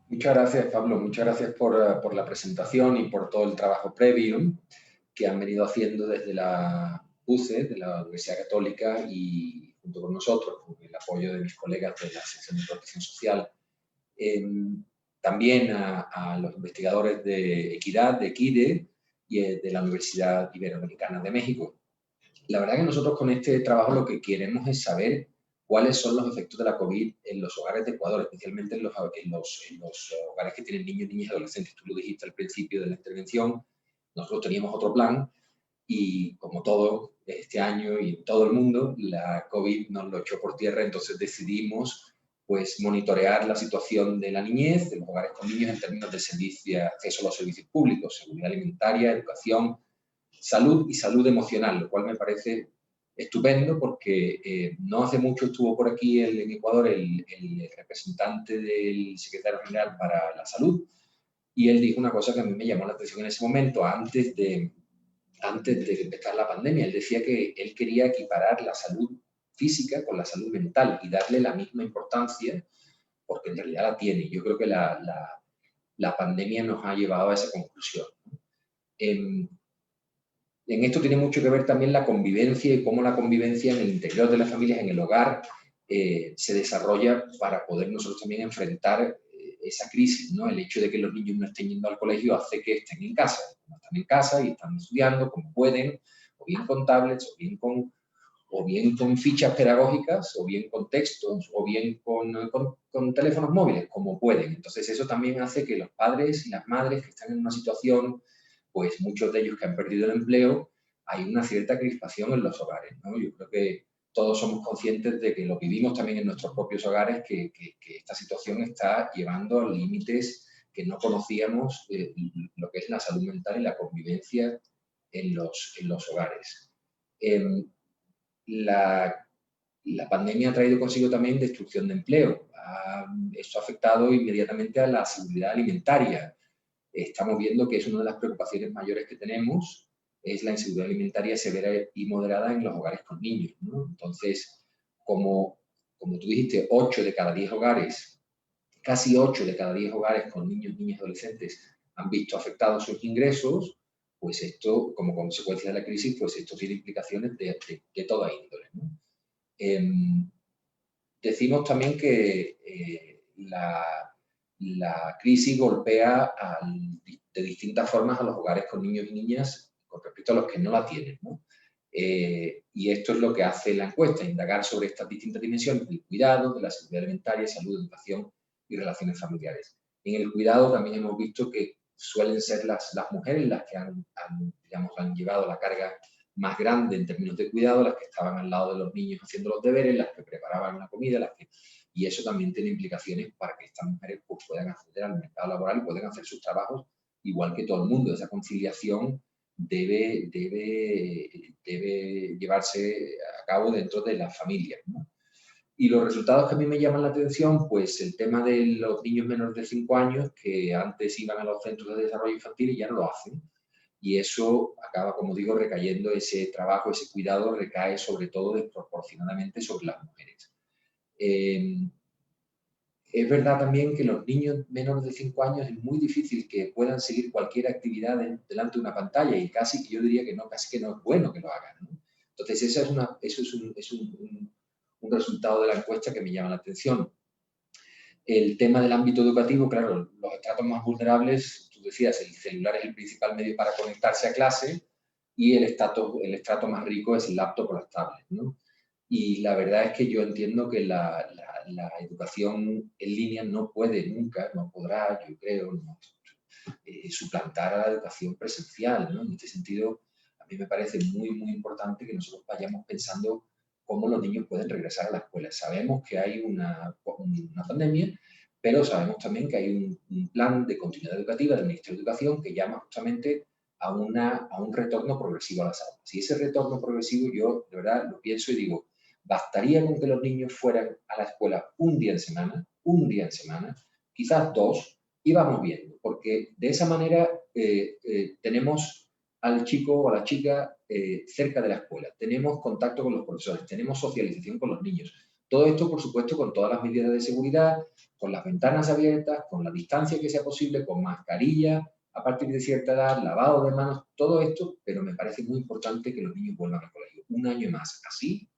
Muchas gracias, Pablo. Muchas gracias por la presentación y por todo el trabajo previo que han venido haciendo desde la UCE, de la Universidad Católica, y junto con nosotros, con el apoyo de mis colegas de la sección de protección social. También a los investigadores de Equidad, de EQUIDE, y de la Universidad Iberoamericana de México. La verdad que nosotros con este trabajo lo que queremos es saber cuáles son los efectos de la COVID en los hogares de Ecuador, especialmente en los hogares que tienen niños, niñas y adolescentes. Tú lo dijiste al principio de la intervención, nosotros teníamos otro plan y como todo este año y en todo el mundo, la COVID nos lo echó por tierra, entonces decidimos pues monitorear la situación de la niñez, de los hogares con niños en términos de servicio, acceso a los servicios públicos, seguridad alimentaria, educación, salud y salud emocional, lo cual me parece estupendo porque no hace mucho estuvo por aquí en Ecuador el representante del secretario general para la salud y él dijo una cosa que a mí me llamó la atención en ese momento, antes de empezar la pandemia. Él decía que él quería equiparar la salud física con la salud mental y darle la misma importancia, porque en realidad la tiene. Yo creo que la pandemia nos ha llevado a esa conclusión. En esto tiene mucho que ver también la convivencia y cómo la convivencia en el interior de las familias, en el hogar, se desarrolla para poder nosotros también enfrentar esa crisis, ¿no? El hecho de que los niños no estén yendo al colegio hace que estén en casa. No están en casa y están estudiando como pueden, o bien con tablets, o bien con fichas pedagógicas, o bien con textos, o bien con teléfonos móviles, como pueden. Entonces eso también hace que los padres y las madres que están en una situación, pues muchos de ellos que han perdido el empleo, hay una cierta crispación en los hogares, ¿no? Yo creo que todos somos conscientes de que lo vivimos también en nuestros propios hogares, que esta situación está llevando a límites que no conocíamos, lo que es la salud mental y la convivencia en los hogares. La pandemia ha traído consigo también destrucción de empleo. Esto ha afectado inmediatamente a la seguridad alimentaria. Estamos viendo que es una de las preocupaciones mayores que tenemos, es la inseguridad alimentaria severa y moderada en los hogares con niños, ¿no? Entonces, como tú dijiste, 8 de cada 10 hogares, casi 8 de cada 10 hogares con niños, niñas y adolescentes han visto afectados sus ingresos, pues esto, como consecuencia de la crisis, pues esto tiene implicaciones de toda índole, ¿no? Decimos también que la crisis golpea de distintas formas a los hogares con niños y niñas con respecto a los que no la tienen, ¿no? Y esto es lo que hace la encuesta, indagar sobre estas distintas dimensiones del cuidado, de la seguridad alimentaria, salud, educación y relaciones familiares. En el cuidado también hemos visto que suelen ser las mujeres las que han llevado la carga más grande en términos de cuidado, las que estaban al lado de los niños haciendo los deberes, las que preparaban la comida, y eso también tiene implicaciones para que estas mujeres pues, puedan acceder al mercado laboral y puedan hacer sus trabajos igual que todo el mundo. Esa conciliación debe llevarse a cabo dentro de las familias, ¿no? Y los resultados que a mí me llaman la atención, pues el tema de los niños menores de 5 años que antes iban a los centros de desarrollo infantil y ya no lo hacen. Y eso acaba, como digo, recayendo, ese trabajo, ese cuidado recae sobre todo desproporcionadamente sobre las mujeres. Es verdad también que los niños menores de 5 años es muy difícil que puedan seguir cualquier actividad delante de una pantalla y casi que yo diría que no, casi que no es bueno que lo hagan, ¿no? Entonces, eso es un resultado de la encuesta que me llama la atención. El tema del ámbito educativo, claro, los estratos más vulnerables, tú decías, el celular es el principal medio para conectarse a clase y el estrato más rico es el laptop o las tablets, ¿no? Y la verdad es que yo entiendo que la educación en línea no puede nunca, no podrá, yo creo, no, suplantar a la educación presencial, ¿no? En este sentido, a mí me parece muy, muy importante que nosotros vayamos pensando cómo los niños pueden regresar a la escuela. Sabemos que hay una pandemia, pero sabemos también que hay un plan de continuidad educativa del Ministerio de Educación que llama justamente a un retorno progresivo a las aulas. Y ese retorno progresivo yo, de verdad, lo pienso y digo, bastaría con que los niños fueran a la escuela un día en semana, quizás 2, y vamos viendo, porque de esa manera tenemos al chico o a la chica cerca de la escuela, tenemos contacto con los profesores, tenemos socialización con los niños. Todo esto, por supuesto, con todas las medidas de seguridad, con las ventanas abiertas, con la distancia que sea posible, con mascarilla a partir de cierta edad, lavado de manos, todo esto, pero me parece muy importante que los niños vuelvan al colegio. Un año más así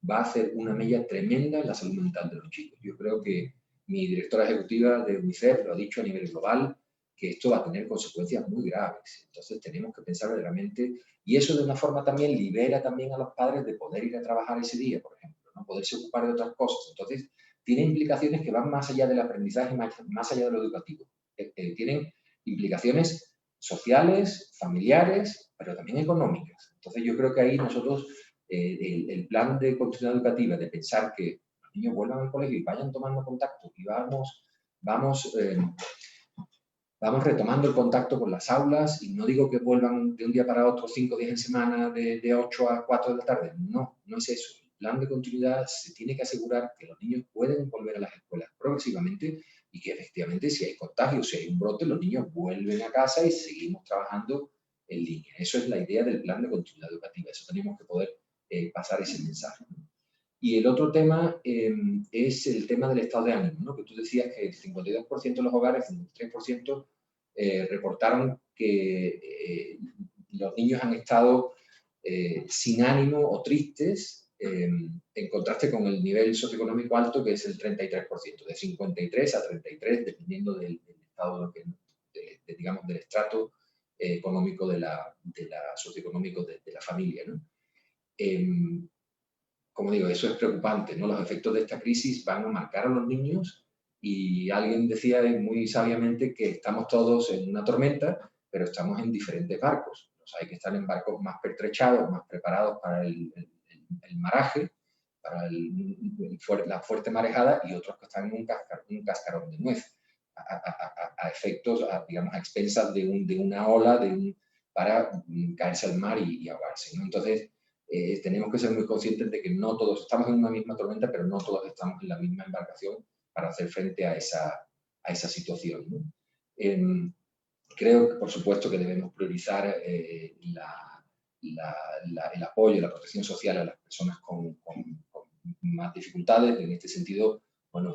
va a hacer una mella tremenda en la salud mental de los chicos. Yo creo que mi directora ejecutiva de UNICEF lo ha dicho a nivel global, que esto va a tener consecuencias muy graves. Entonces tenemos que pensar verdaderamente, y eso de una forma también libera también a los padres de poder ir a trabajar ese día, por ejemplo, ¿no? Poderse ocupar de otras cosas. Entonces tiene implicaciones que van más allá del aprendizaje, más allá de lo educativo. Tienen implicaciones sociales, familiares, pero también económicas. Entonces yo creo que ahí nosotros, el plan de continuidad educativa, de pensar que los niños vuelvan al colegio y vayan tomando contacto y vamos retomando el contacto con las aulas, y no digo que vuelvan de un día para otro 5 días en semana de 8 a 4 de la tarde, no, no es eso. El plan de continuidad se tiene que asegurar que los niños pueden volver a las escuelas progresivamente y que efectivamente si hay contagios, si hay un brote, los niños vuelven a casa y seguimos trabajando en línea. Eso es la idea del plan de continuidad educativa, eso tenemos que poder pasar ese mensaje, ¿no? Y el otro tema es el tema del estado de ánimo, ¿no? Que tú decías que el 52% de los hogares, el 53% reportaron que los niños han estado sin ánimo o tristes, en contraste con el nivel socioeconómico alto, que es el 33%, de 53 a 33, dependiendo del estado, digamos, del estrato económico socioeconómico de la familia, ¿no? Como digo, eso es preocupante, ¿no? Los efectos de esta crisis van a marcar a los niños, y alguien decía muy sabiamente que estamos todos en una tormenta, pero estamos en diferentes barcos. O sea, hay que estar en barcos más pertrechados, más preparados para el maraje, para la fuerte marejada, y otros que están en un cascarón de nuez, a efectos, digamos, a expensas de una ola, para caerse al mar y ahogarse, ¿no? Entonces, tenemos que ser muy conscientes de que no todos estamos en una misma tormenta, pero no todos estamos en la misma embarcación para hacer frente a esa situación, ¿no? Creo que, por supuesto, que debemos priorizar el apoyo y la protección social a las personas con más dificultades. En este sentido, bueno,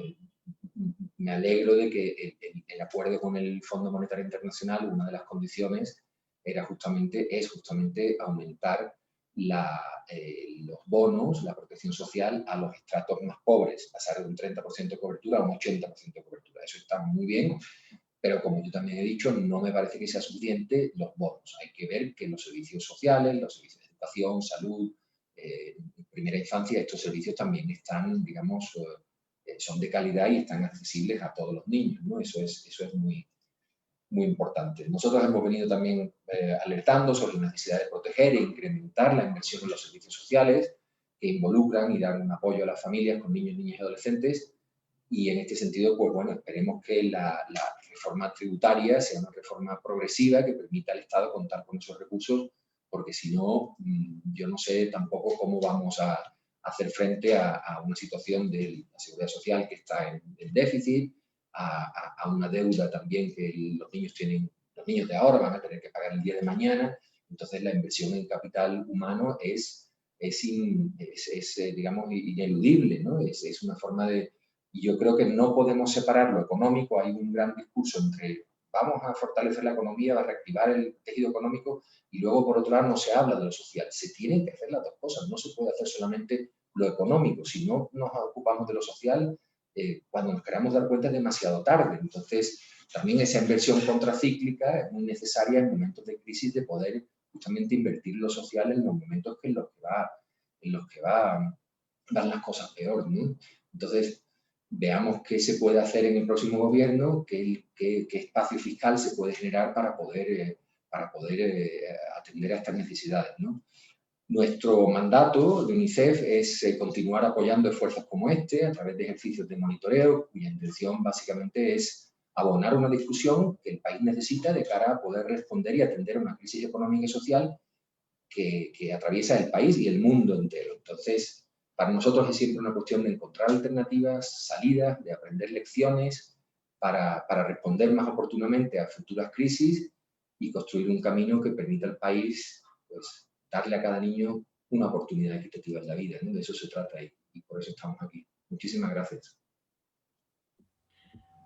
me alegro de que el acuerdo con el Fondo Monetario Internacional, una de las condiciones es justamente aumentar los bonos, la protección social a los estratos más pobres, pasar de un 30% de cobertura a un 80% de cobertura. Eso está muy bien, pero como yo también he dicho, no me parece que sea suficiente los bonos. Hay que ver que los servicios sociales, los servicios de educación, salud, primera infancia, estos servicios también están, digamos, son de calidad y están accesibles a todos los niños, ¿no? Eso es muy, muy importante. Nosotros hemos venido también alertando sobre la necesidad de proteger e incrementar la inversión en los servicios sociales que involucran y dan un apoyo a las familias con niños, niñas y adolescentes. Y en este sentido, pues bueno, esperemos que la reforma tributaria sea una reforma progresiva que permita al Estado contar con esos recursos, porque si no, yo no sé tampoco cómo vamos a hacer frente a una situación de la seguridad social que está en déficit, a una deuda también que los niños de ahora van a tener que pagar el día de mañana. Entonces la inversión en capital humano es digamos, ineludible, ¿no? Es una forma de... Y yo creo que no podemos separar lo económico. Hay un gran discurso entre vamos a fortalecer la economía, a reactivar el tejido económico, y luego, por otro lado, no se habla de lo social. Se tienen que hacer las dos cosas. No se puede hacer solamente lo económico. Si no nos ocupamos de lo social, cuando nos queramos dar cuenta es demasiado tarde. Entonces, también esa inversión contracíclica es muy necesaria en momentos de crisis, de poder justamente invertir lo social en los momentos en los que van las cosas peor, ¿no? Entonces, veamos qué se puede hacer en el próximo gobierno, qué espacio fiscal se puede generar para poder atender a estas necesidades, ¿no? Nuestro mandato de UNICEF es continuar apoyando esfuerzos como este a través de ejercicios de monitoreo, cuya intención básicamente es abonar una discusión que el país necesita de cara a poder responder y atender a una crisis económica y social que atraviesa el país y el mundo entero. Entonces, para nosotros es siempre una cuestión de encontrar alternativas, salidas, de aprender lecciones, para responder más oportunamente a futuras crisis y construir un camino que permita al país, pues, darle a cada niño una oportunidad equitativa en la vida, ¿no? De eso se trata y por eso estamos aquí. Muchísimas gracias.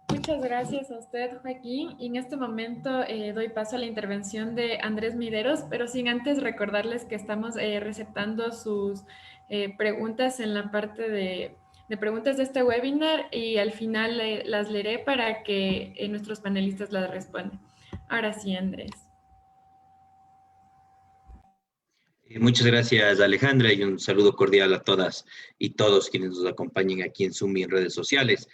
Muchas gracias a usted, Joaquín. Y en este momento doy paso a la intervención de Andrés Mideros, pero sin antes recordarles que estamos receptando sus preguntas en la parte de preguntas de este webinar y al final las leeré para que nuestros panelistas las respondan. Ahora sí, Andrés. Muchas gracias, Alejandra, y un saludo cordial a todas y todos quienes nos acompañen aquí en Zoom y en redes sociales.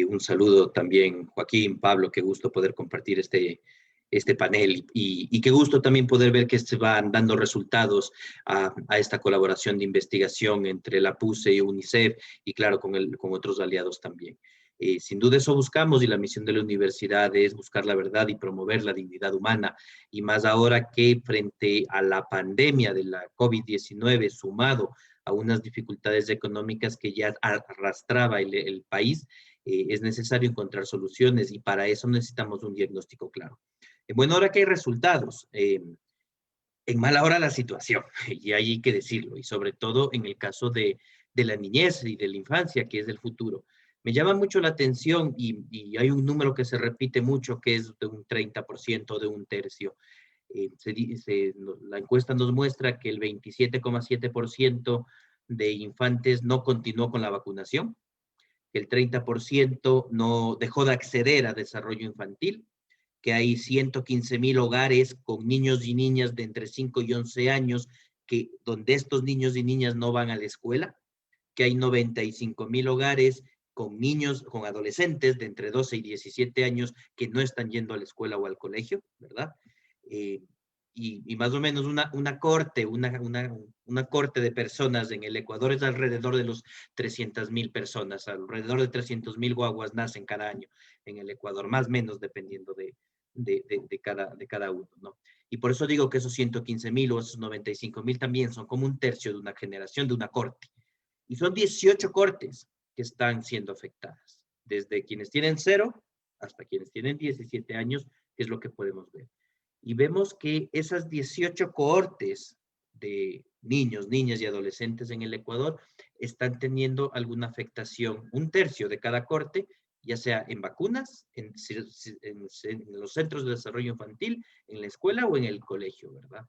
Un saludo también, Joaquín, Pablo, qué gusto poder compartir este panel y qué gusto también poder ver que se van dando resultados a esta colaboración de investigación entre la PUCE y UNICEF y, claro, con otros aliados también. Sin duda eso buscamos y la misión de la universidad es buscar la verdad y promover la dignidad humana y más ahora que frente a la pandemia de la COVID-19 sumado a unas dificultades económicas que ya arrastraba el país, es necesario encontrar soluciones y para eso necesitamos un diagnóstico claro. En buena hora que hay resultados, en mala hora la situación, y hay que decirlo, y sobre todo en el caso de la niñez y de la infancia, que es el futuro. Me llama mucho la atención y hay un número que se repite mucho, que es de un 30%, de un tercio. La encuesta nos muestra que el 27,7% de infantes no continuó con la vacunación, que el 30% no dejó de acceder a desarrollo infantil, que hay 115,000 hogares con niños y niñas de entre 5 y 11 años donde estos niños y niñas no van a la escuela, que hay 95,000 hogares con niños, con adolescentes de entre 12 y 17 años que no están yendo a la escuela o al colegio, ¿verdad? Y más o menos una corte de personas en el Ecuador es alrededor de los 300,000 personas, alrededor de 300,000 guaguas nacen cada año en el Ecuador, más o menos dependiendo de cada uno, ¿no? Y por eso digo que esos 115,000 o esos 95,000 también son como un tercio de una generación, de una corte. Y son 18 cortes que están siendo afectadas, desde quienes tienen 0 hasta quienes tienen 17 años, que es lo que podemos ver. Y vemos que esas 18 cohortes de niños, niñas y adolescentes en el Ecuador están teniendo alguna afectación, un tercio de cada corte, ya sea en vacunas, en los centros de desarrollo infantil, en la escuela o en el colegio, ¿verdad?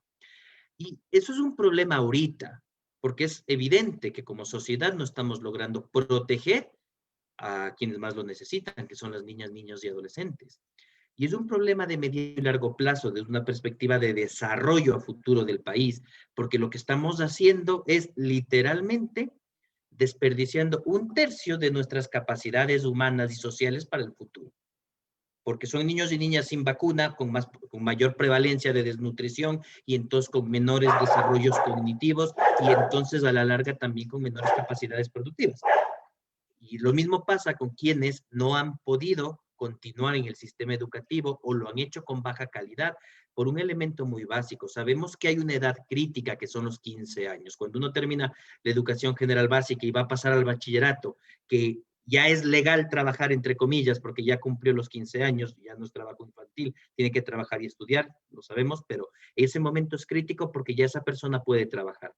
Y eso es un problema ahorita, porque es evidente que como sociedad no estamos logrando proteger a quienes más lo necesitan, que son las niñas, niños y adolescentes. Y es un problema de medio y largo plazo, desde una perspectiva de desarrollo a futuro del país, porque lo que estamos haciendo es literalmente desperdiciando un tercio de nuestras capacidades humanas y sociales para el futuro. Porque son niños y niñas sin vacuna, con mayor prevalencia de desnutrición y entonces con menores desarrollos cognitivos y entonces a la larga también con menores capacidades productivas. Y lo mismo pasa con quienes no han podido continuar en el sistema educativo o lo han hecho con baja calidad por un elemento muy básico. Sabemos que hay una edad crítica que son los 15 años. Cuando uno termina la educación general básica y va a pasar al bachillerato, que ya es legal trabajar, entre comillas, porque ya cumplió los 15 años, ya no es trabajo infantil, tiene que trabajar y estudiar, lo sabemos, pero ese momento es crítico porque ya esa persona puede trabajar.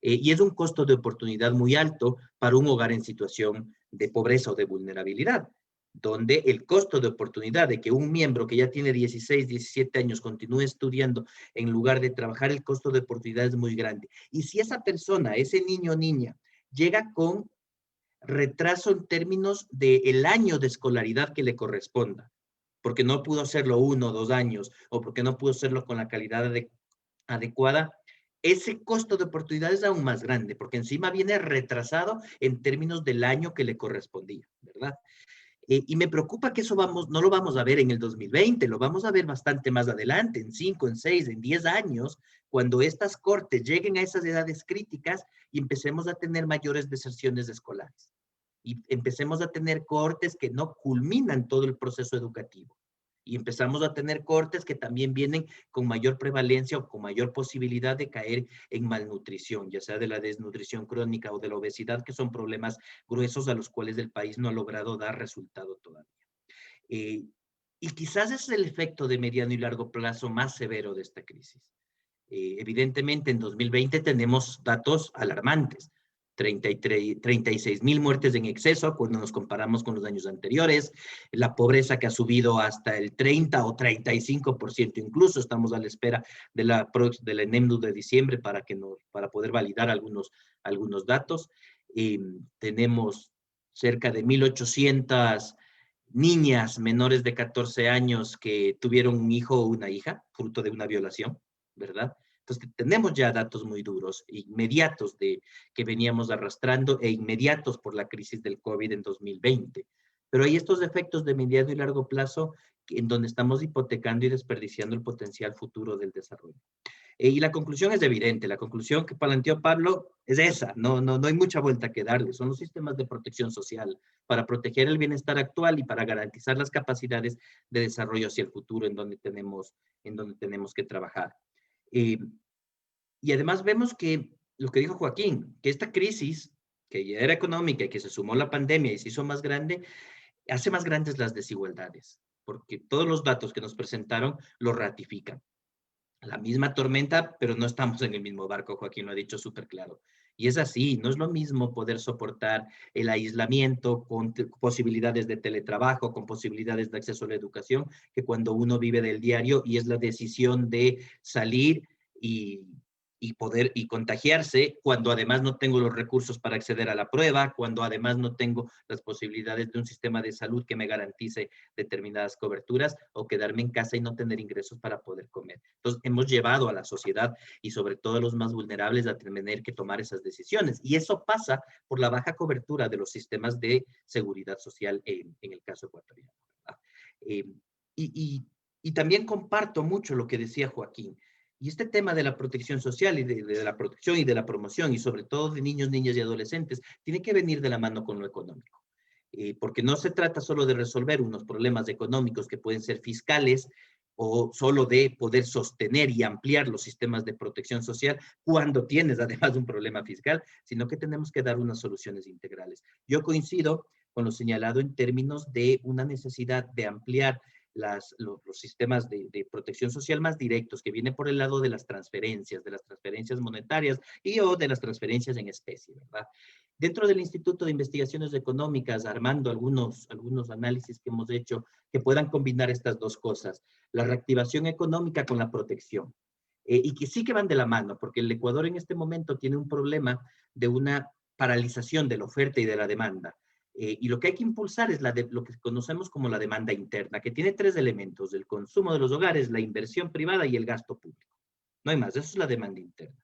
Y es un costo de oportunidad muy alto para un hogar en situación de pobreza o de vulnerabilidad, donde el costo de oportunidad de que un miembro que ya tiene 16, 17 años continúe estudiando en lugar de trabajar, el costo de oportunidad es muy grande. Y si esa persona, ese niño o niña, llega con retraso en términos del año de escolaridad que le corresponda, porque no pudo hacerlo 1 o 2 años, o porque no pudo hacerlo con la calidad adecuada, ese costo de oportunidad es aún más grande, porque encima viene retrasado en términos del año que le correspondía, ¿verdad? Y me preocupa que eso no lo vamos a ver en el 2020, lo vamos a ver bastante más adelante, en 5, en 6, en 10 años, cuando estas cortes lleguen a esas edades críticas y empecemos a tener mayores deserciones escolares. Y empecemos a tener cortes que no culminan todo el proceso educativo. Y empezamos a tener cortes que también vienen con mayor prevalencia o con mayor posibilidad de caer en malnutrición, ya sea de la desnutrición crónica o de la obesidad, que son problemas gruesos a los cuales el país no ha logrado dar resultado todavía. Y quizás ese es el efecto de mediano y largo plazo más severo de esta crisis. Evidentemente, en 2020 tenemos datos alarmantes. 36,000 muertes en exceso cuando nos comparamos con los años anteriores, la pobreza que ha subido hasta el 30 o 35% incluso, estamos a la espera de la ENEMDU de diciembre para poder validar algunos datos. Tenemos cerca de 1,800 niñas menores de 14 años que tuvieron un hijo o una hija, fruto de una violación, ¿verdad? Entonces, tenemos ya datos muy duros, inmediatos que veníamos arrastrando e inmediatos por la crisis del COVID en 2020. Pero hay estos efectos de mediano y largo plazo en donde estamos hipotecando y desperdiciando el potencial futuro del desarrollo. Y la conclusión es evidente, la conclusión que planteó Pablo es esa, no hay mucha vuelta que darle, son los sistemas de protección social para proteger el bienestar actual y para garantizar las capacidades de desarrollo hacia el futuro en donde tenemos que trabajar. Y además vemos que lo que dijo Joaquín, que esta crisis, que ya era económica y que se sumó la pandemia y se hizo más grande, hace más grandes las desigualdades, porque todos los datos que nos presentaron lo ratifican. La misma tormenta, pero no estamos en el mismo barco, Joaquín lo ha dicho súper claro. Y es así, no es lo mismo poder soportar el aislamiento con posibilidades de teletrabajo, con posibilidades de acceso a la educación, que cuando uno vive del diario y es la decisión de salir y poder contagiarse, cuando además no tengo los recursos para acceder a la prueba, cuando además no tengo las posibilidades de un sistema de salud que me garantice determinadas coberturas, o quedarme en casa y no tener ingresos para poder comer. Entonces, hemos llevado a la sociedad y sobre todo a los más vulnerables a tener que tomar esas decisiones. Y eso pasa por la baja cobertura de los sistemas de seguridad social en el caso ecuatoriano. Y también comparto mucho lo que decía Joaquín. Y este tema de la protección social y de la protección y de la promoción, y sobre todo de niños, niñas y adolescentes, tiene que venir de la mano con lo económico. Porque no se trata solo de resolver unos problemas económicos que pueden ser fiscales o solo de poder sostener y ampliar los sistemas de protección social cuando tienes además un problema fiscal, sino que tenemos que dar unas soluciones integrales. Yo coincido con lo señalado en términos de una necesidad de ampliar los sistemas de protección social más directos, que vienen por el lado de las transferencias monetarias o de las transferencias en especie, ¿verdad? Dentro del Instituto de Investigaciones Económicas, armando algunos análisis que hemos hecho que puedan combinar estas dos cosas, la reactivación económica con la protección, y que sí que van de la mano, porque el Ecuador en este momento tiene un problema de una paralización de la oferta y de la demanda. Y lo que hay que impulsar es lo que conocemos como la demanda interna, que tiene tres elementos: el consumo de los hogares, la inversión privada y el gasto público. No hay más, eso es la demanda interna.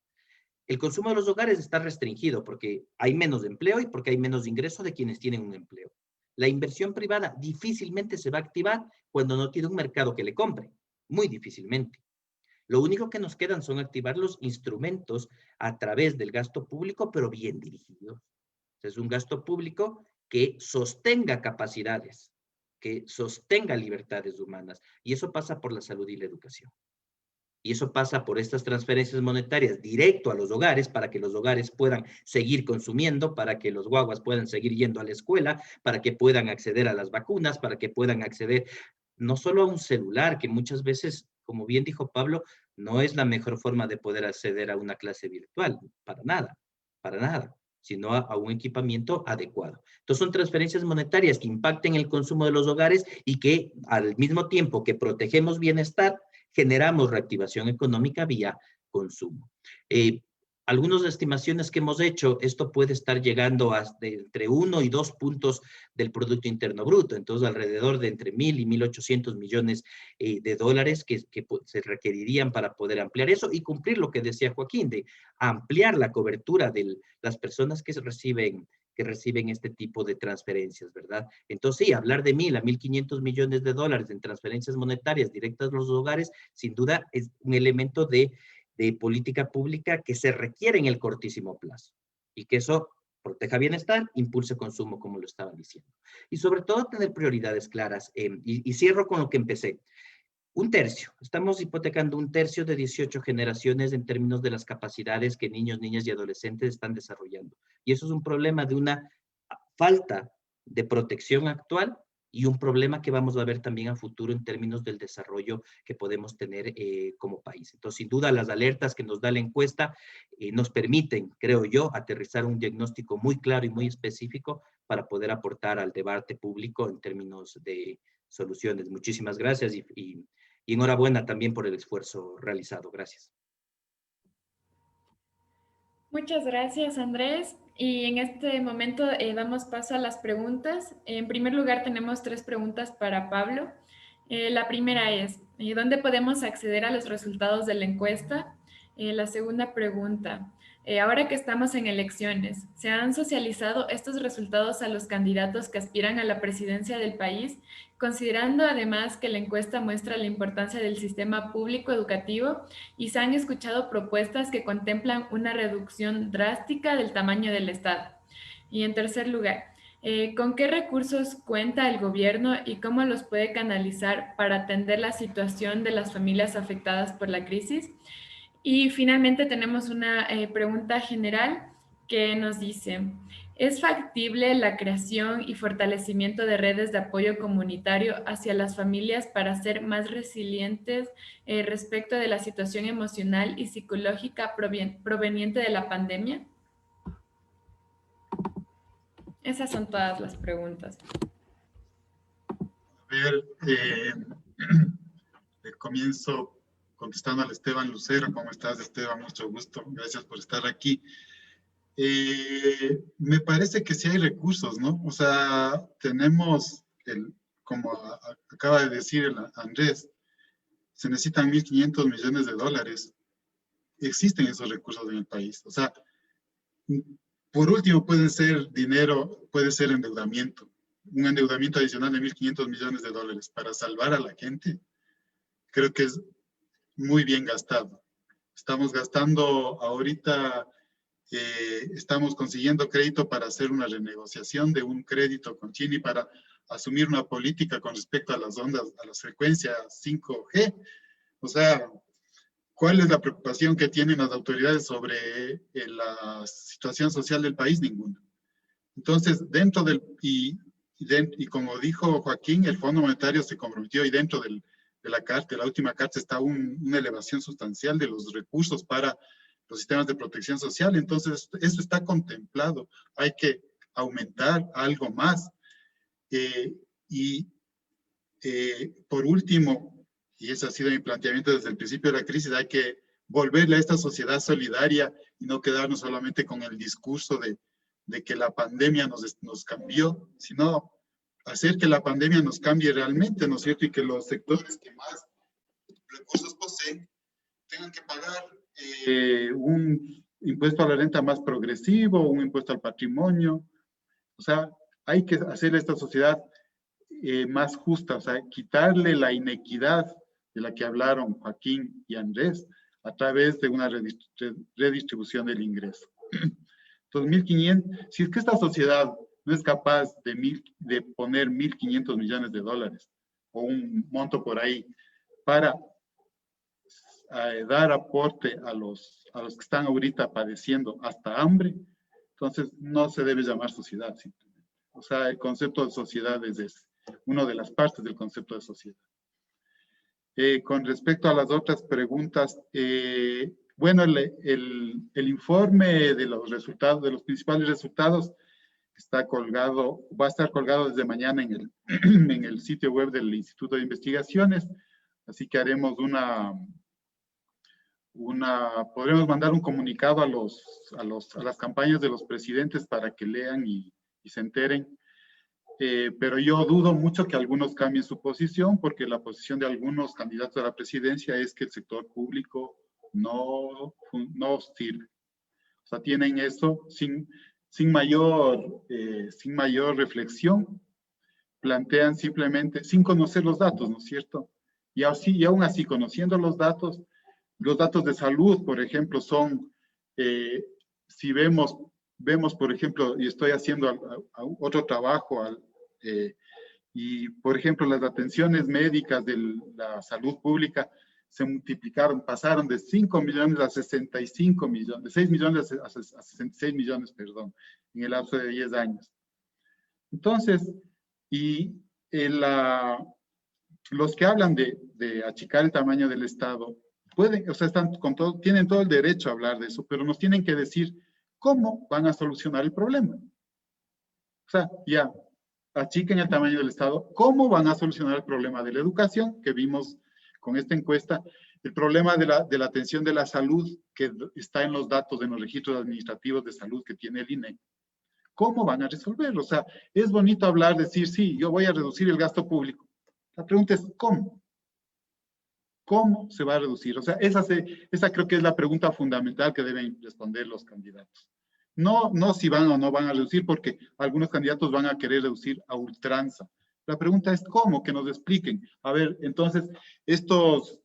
El consumo de los hogares está restringido porque hay menos empleo y porque hay menos ingreso de quienes tienen un empleo. La inversión privada difícilmente se va a activar cuando no tiene un mercado que le compre, muy difícilmente. Lo único que nos quedan son activar los instrumentos a través del gasto público, pero bien dirigidos. Es un gasto público que sostenga capacidades, que sostenga libertades humanas. Y eso pasa por la salud y la educación. Y eso pasa por estas transferencias monetarias directo a los hogares, para que los hogares puedan seguir consumiendo, para que los guaguas puedan seguir yendo a la escuela, para que puedan acceder a las vacunas, para que puedan acceder no solo a un celular, que muchas veces, como bien dijo Pablo, no es la mejor forma de poder acceder a una clase virtual, para nada, sino a un equipamiento adecuado. Entonces son transferencias monetarias que impacten el consumo de los hogares y que al mismo tiempo que protegemos bienestar, generamos reactivación económica vía consumo. Algunas estimaciones que hemos hecho, esto puede estar llegando a entre 1 y 2 puntos del Producto Interno Bruto, entonces alrededor de entre 1.000 y 1.800 millones de dólares que se requerirían para poder ampliar eso y cumplir lo que decía Joaquín, de ampliar la cobertura de las personas que reciben este tipo de transferencias, ¿verdad? Entonces, sí, hablar de 1.000 a 1.500 millones de dólares en transferencias monetarias directas a los hogares, sin duda es un elemento de política pública que se requiere en el cortísimo plazo, y que eso proteja bienestar, impulse consumo, como lo estaba diciendo. Y sobre todo tener prioridades claras. Y cierro con lo que empecé. Estamos hipotecando 1/3 de 18 generaciones en términos de las capacidades que niños, niñas y adolescentes están desarrollando. Y eso es un problema de una falta de protección actual y un problema que vamos a ver también a futuro en términos del desarrollo que podemos tener como país. Entonces, sin duda, las alertas que nos da la encuesta nos permiten, creo yo, aterrizar un diagnóstico muy claro y muy específico para poder aportar al debate público en términos de soluciones. Muchísimas gracias y enhorabuena también por el esfuerzo realizado. Gracias. Muchas gracias, Andrés. Y en este momento damos paso a las preguntas. En primer lugar, tenemos 3 preguntas para Pablo. La primera es, ¿dónde podemos acceder a los resultados de la encuesta? La segunda pregunta, ahora que estamos en elecciones, ¿se han socializado estos resultados a los candidatos que aspiran a la presidencia del país, considerando además que la encuesta muestra la importancia del sistema público educativo y se han escuchado propuestas que contemplan una reducción drástica del tamaño del Estado? Y en tercer lugar, ¿con qué recursos cuenta el gobierno y cómo los puede canalizar para atender la situación de las familias afectadas por la crisis? Y finalmente tenemos una pregunta general que nos dice, ¿es factible la creación y fortalecimiento de redes de apoyo comunitario hacia las familias para ser más resilientes respecto de la situación emocional y psicológica proveniente de la pandemia? Esas son todas las preguntas. A ver, comienzo contestando al Esteban Lucero. ¿Cómo estás, Esteban? Mucho gusto. Gracias por estar aquí. Me parece que sí hay recursos, ¿no? O sea, tenemos, como acaba de decir Andrés, se necesitan 1.500 millones de dólares. Existen esos recursos en el país. O sea, por último puede ser dinero, puede ser endeudamiento. Un endeudamiento adicional de 1.500 millones de dólares para salvar a la gente. Creo que es muy bien gastado. Estamos gastando ahorita, estamos consiguiendo crédito para hacer una renegociación de un crédito con Chile para asumir una política con respecto a las ondas, a las frecuencias 5G. O sea, ¿cuál es la preocupación que tienen las autoridades sobre la situación social del país? Ninguna. Entonces, dentro del, y como dijo Joaquín, el Fondo Monetario se comprometió y dentro de la carta, la última carta, está una elevación sustancial de los recursos para los sistemas de protección social. Entonces, eso está contemplado. Hay que aumentar algo más. Por último, y ese ha sido mi planteamiento desde el principio de la crisis, hay que volverle a esta sociedad solidaria y no quedarnos solamente con el discurso de que la pandemia nos cambió, sino hacer que la pandemia nos cambie realmente, ¿no es cierto? Y que los sectores que más recursos poseen tengan que pagar un impuesto a la renta más progresivo, un impuesto al patrimonio. O sea, hay que hacer esta sociedad más justa, o sea, quitarle la inequidad de la que hablaron Joaquín y Andrés a través de una redistribución del ingreso. Entonces, 1.500, si es que esta sociedad no es capaz de poner 1.500 millones de dólares o un monto por ahí para dar aporte a los que están ahorita padeciendo hasta hambre, entonces no se debe llamar sociedad simplemente. O sea, el concepto de sociedad es una de las partes del concepto de sociedad. Con respecto a las otras preguntas, bueno, el informe de los resultados, de los principales resultados, está colgado, va a estar colgado desde mañana en el sitio web del Instituto de Investigaciones, así que haremos podremos mandar un comunicado a las campañas de los presidentes para que lean y se enteren. Pero yo dudo mucho que algunos cambien su posición, porque la posición de algunos candidatos a la presidencia es que el sector público no sirve. O sea, tienen eso sin mayor reflexión, plantean simplemente, sin conocer los datos, ¿no es cierto? Y aún así, conociendo los datos de salud, por ejemplo, son, si vemos, por ejemplo, y estoy haciendo otro trabajo, y por ejemplo, las atenciones médicas de la salud pública se multiplicaron, pasaron de 5 millones a 65 millones, de 6 millones a 66 millones, perdón, en el lapso de 10 años. Entonces, y los que hablan de achicar el tamaño del Estado, pueden, o sea, tienen todo el derecho a hablar de eso, pero nos tienen que decir cómo van a solucionar el problema. O sea, ya, achiquen el tamaño del Estado, ¿cómo van a solucionar el problema de la educación que vimos con esta encuesta? El problema de la atención de la salud, que está en los datos de los registros administrativos de salud que tiene el INE. ¿Cómo van a resolverlo? O sea, es bonito hablar, decir, sí, yo voy a reducir el gasto público. La pregunta es, ¿cómo? ¿Cómo se va a reducir? O sea, esa creo que es la pregunta fundamental que deben responder los candidatos. No si van o no van a reducir, porque algunos candidatos van a querer reducir a ultranza. La pregunta es, ¿cómo? Que nos expliquen. A ver, entonces, estos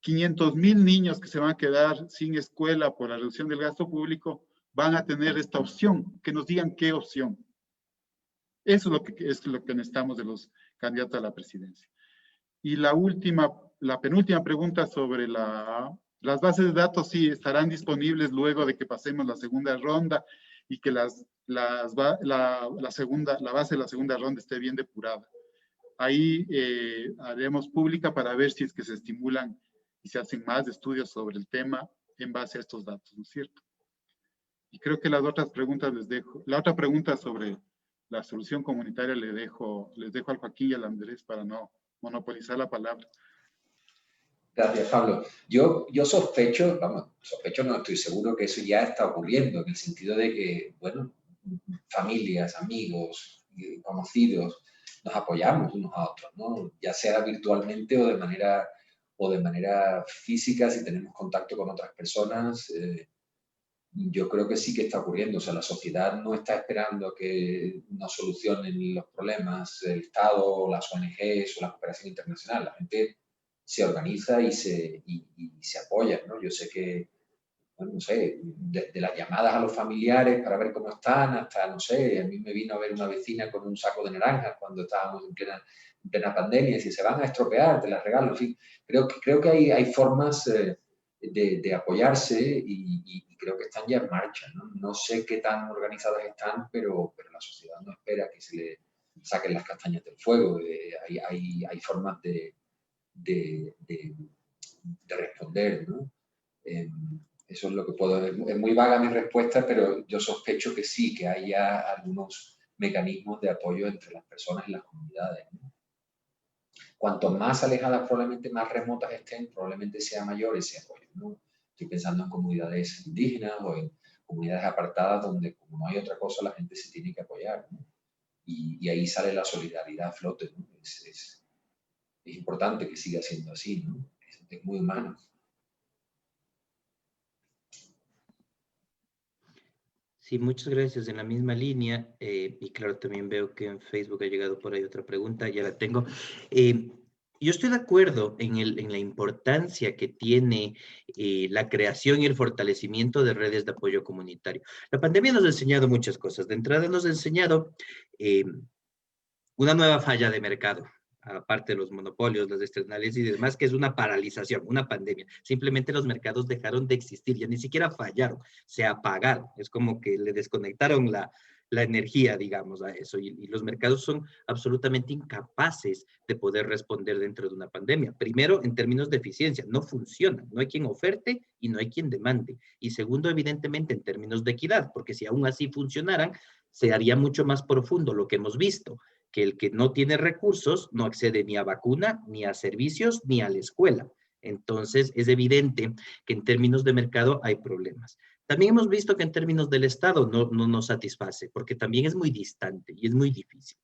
500,000 niños que se van a quedar sin escuela por la reducción del gasto público, van a tener esta opción. Que nos digan qué opción. Eso es lo que necesitamos de los candidatos a la presidencia. Y la penúltima pregunta sobre las bases de datos, sí, estarán disponibles luego de que pasemos la segunda ronda y que la base de la segunda ronda esté bien depurada. Ahí haremos pública para ver si es que se estimulan y se hacen más estudios sobre el tema en base a estos datos, ¿no es cierto? Y creo que las otras preguntas les dejo. La otra pregunta sobre la solución comunitaria les dejo al Joaquín y al Andrés para no monopolizar la palabra. Gracias, Pablo. Yo sospecho, no, estoy seguro que eso ya está ocurriendo, en el sentido de que, bueno, familias, amigos, conocidos, nos apoyamos unos a otros, ¿no? Ya sea virtualmente o de manera física, si tenemos contacto con otras personas. Yo creo que sí que está ocurriendo. O sea, la sociedad no está esperando que nos solucionen los problemas el Estado, las ONGs o la cooperación internacional. La gente se organiza y se apoya, ¿no? Yo sé que, bueno, no sé, de las llamadas a los familiares para ver cómo están, hasta, no sé, a mí me vino a ver una vecina con un saco de naranjas cuando estábamos en plena pandemia, y si se van a estropear, te las regalo. En fin, creo que hay formas de apoyarse y creo que están ya en marcha, ¿no? No sé qué tan organizadas están, pero la sociedad no espera que se le saquen las castañas del fuego. Hay formas de responder, ¿no? Eso es lo que puedo... Es muy vaga mi respuesta, pero yo sospecho que sí, que haya algunos mecanismos de apoyo entre las personas y las comunidades, ¿no? Cuanto más alejadas, probablemente más remotas estén, probablemente sea mayor ese apoyo, ¿no? Estoy pensando en comunidades indígenas o en comunidades apartadas donde, como no hay otra cosa, la gente se tiene que apoyar, ¿no? Y ahí sale la solidaridad a flote, ¿no? Es importante que siga siendo así, ¿no? Es muy humano. Sí, muchas gracias. En la misma línea, y claro, también veo que en Facebook ha llegado por ahí otra pregunta, ya la tengo. Yo estoy de acuerdo en la importancia que tiene la creación y el fortalecimiento de redes de apoyo comunitario. La pandemia nos ha enseñado muchas cosas. De entrada nos ha enseñado una nueva falla de mercado, aparte de los monopolios, las externales y demás, que es una paralización, una pandemia. Simplemente los mercados dejaron de existir, ya ni siquiera fallaron, se apagaron. Es como que le desconectaron la energía, digamos, a eso. Y los mercados son absolutamente incapaces de poder responder dentro de una pandemia. Primero, en términos de eficiencia, no funcionan. No hay quien oferte y no hay quien demande. Y segundo, evidentemente, en términos de equidad, porque si aún así funcionaran, se haría mucho más profundo lo que hemos visto, que el que no tiene recursos no accede ni a vacuna, ni a servicios, ni a la escuela. Entonces, es evidente que en términos de mercado hay problemas. También hemos visto que en términos del Estado no nos satisface, porque también es muy distante y es muy difícil.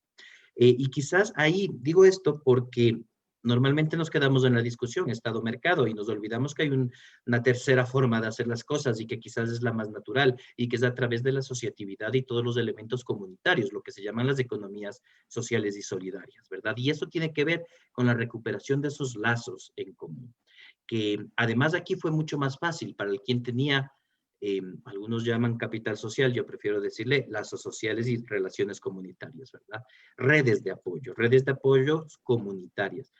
Y quizás ahí digo esto porque normalmente nos quedamos en la discusión Estado-mercado y nos olvidamos que hay una tercera forma de hacer las cosas y que quizás es la más natural y que es a través de la asociatividad y todos los elementos comunitarios, lo que se llaman las economías sociales y solidarias, ¿verdad? Y eso tiene que ver con la recuperación de esos lazos en común, que además aquí fue mucho más fácil para el quien tenía... algunos llaman capital social, yo prefiero decirle lazos sociales y relaciones comunitarias, ¿verdad? Redes de apoyo comunitarias.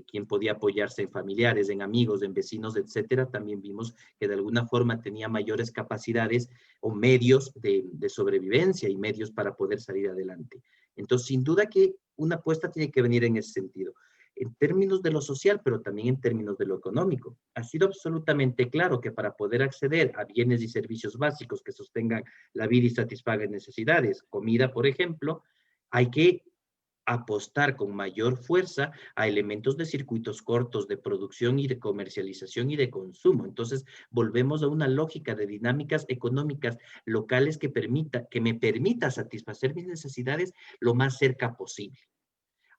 Quien podía apoyarse en familiares, en amigos, en vecinos, etcétera, también vimos que de alguna forma tenía mayores capacidades o medios de sobrevivencia y medios para poder salir adelante. Entonces, sin duda que una apuesta tiene que venir en ese sentido, en términos de lo social, pero también en términos de lo económico. Ha sido absolutamente claro que para poder acceder a bienes y servicios básicos que sostengan la vida y satisfagan necesidades, comida, por ejemplo, hay que apostar con mayor fuerza a elementos de circuitos cortos de producción y de comercialización y de consumo. Entonces, volvemos a una lógica de dinámicas económicas locales que me permita satisfacer mis necesidades lo más cerca posible.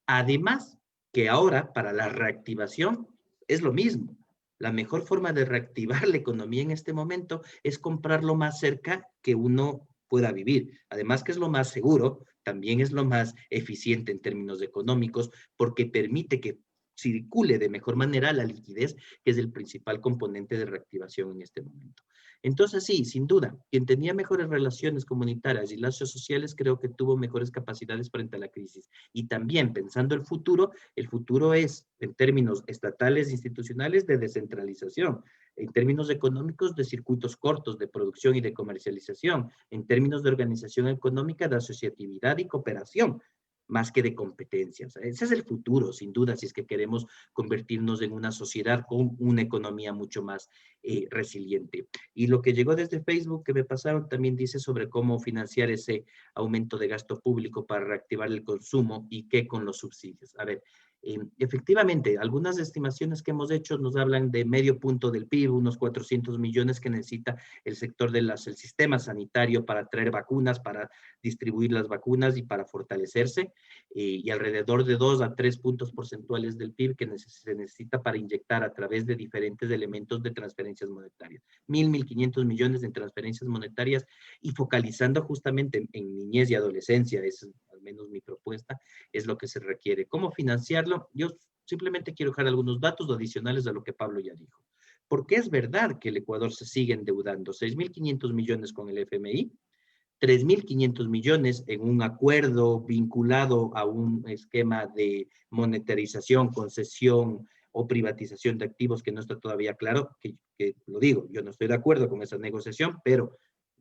Además, que ahora para la reactivación es lo mismo. La mejor forma de reactivar la economía en este momento es comprar lo más cerca que uno pueda vivir. Además que es lo más seguro, también es lo más eficiente en términos económicos, porque permite que circule de mejor manera la liquidez, que es el principal componente de reactivación en este momento. Entonces, sí, sin duda, quien tenía mejores relaciones comunitarias y lazos sociales creo que tuvo mejores capacidades frente a la crisis. Y también, pensando el futuro es, en términos estatales e institucionales, de descentralización, en términos económicos, de circuitos cortos de producción y de comercialización, en términos de organización económica, de asociatividad y cooperación, más que de competencias. Ese es el futuro, sin duda, si es que queremos convertirnos en una sociedad con una economía mucho más resiliente. Y lo que llegó desde Facebook que me pasaron también dice sobre cómo financiar ese aumento de gasto público para reactivar el consumo y qué con los subsidios. A ver, efectivamente, algunas estimaciones que hemos hecho nos hablan de medio punto del PIB, unos 400 millones que necesita el sector el sistema sanitario para traer vacunas, para distribuir las vacunas y para fortalecerse, y alrededor de 2 a 3 puntos porcentuales del PIB que se necesita para inyectar a través de diferentes elementos de transferencias monetarias. 1.500 millones en transferencias monetarias y focalizando justamente en niñez y adolescencia, es al menos mi propuesta, es lo que se requiere. ¿Cómo financiarlo? Yo simplemente quiero dejar algunos datos adicionales a lo que Pablo ya dijo. Porque es verdad que el Ecuador se sigue endeudando, 6.500 millones con el FMI, 3.500 millones en un acuerdo vinculado a un esquema de monetarización, concesión o privatización de activos que no está todavía claro, que lo digo, yo no estoy de acuerdo con esa negociación, pero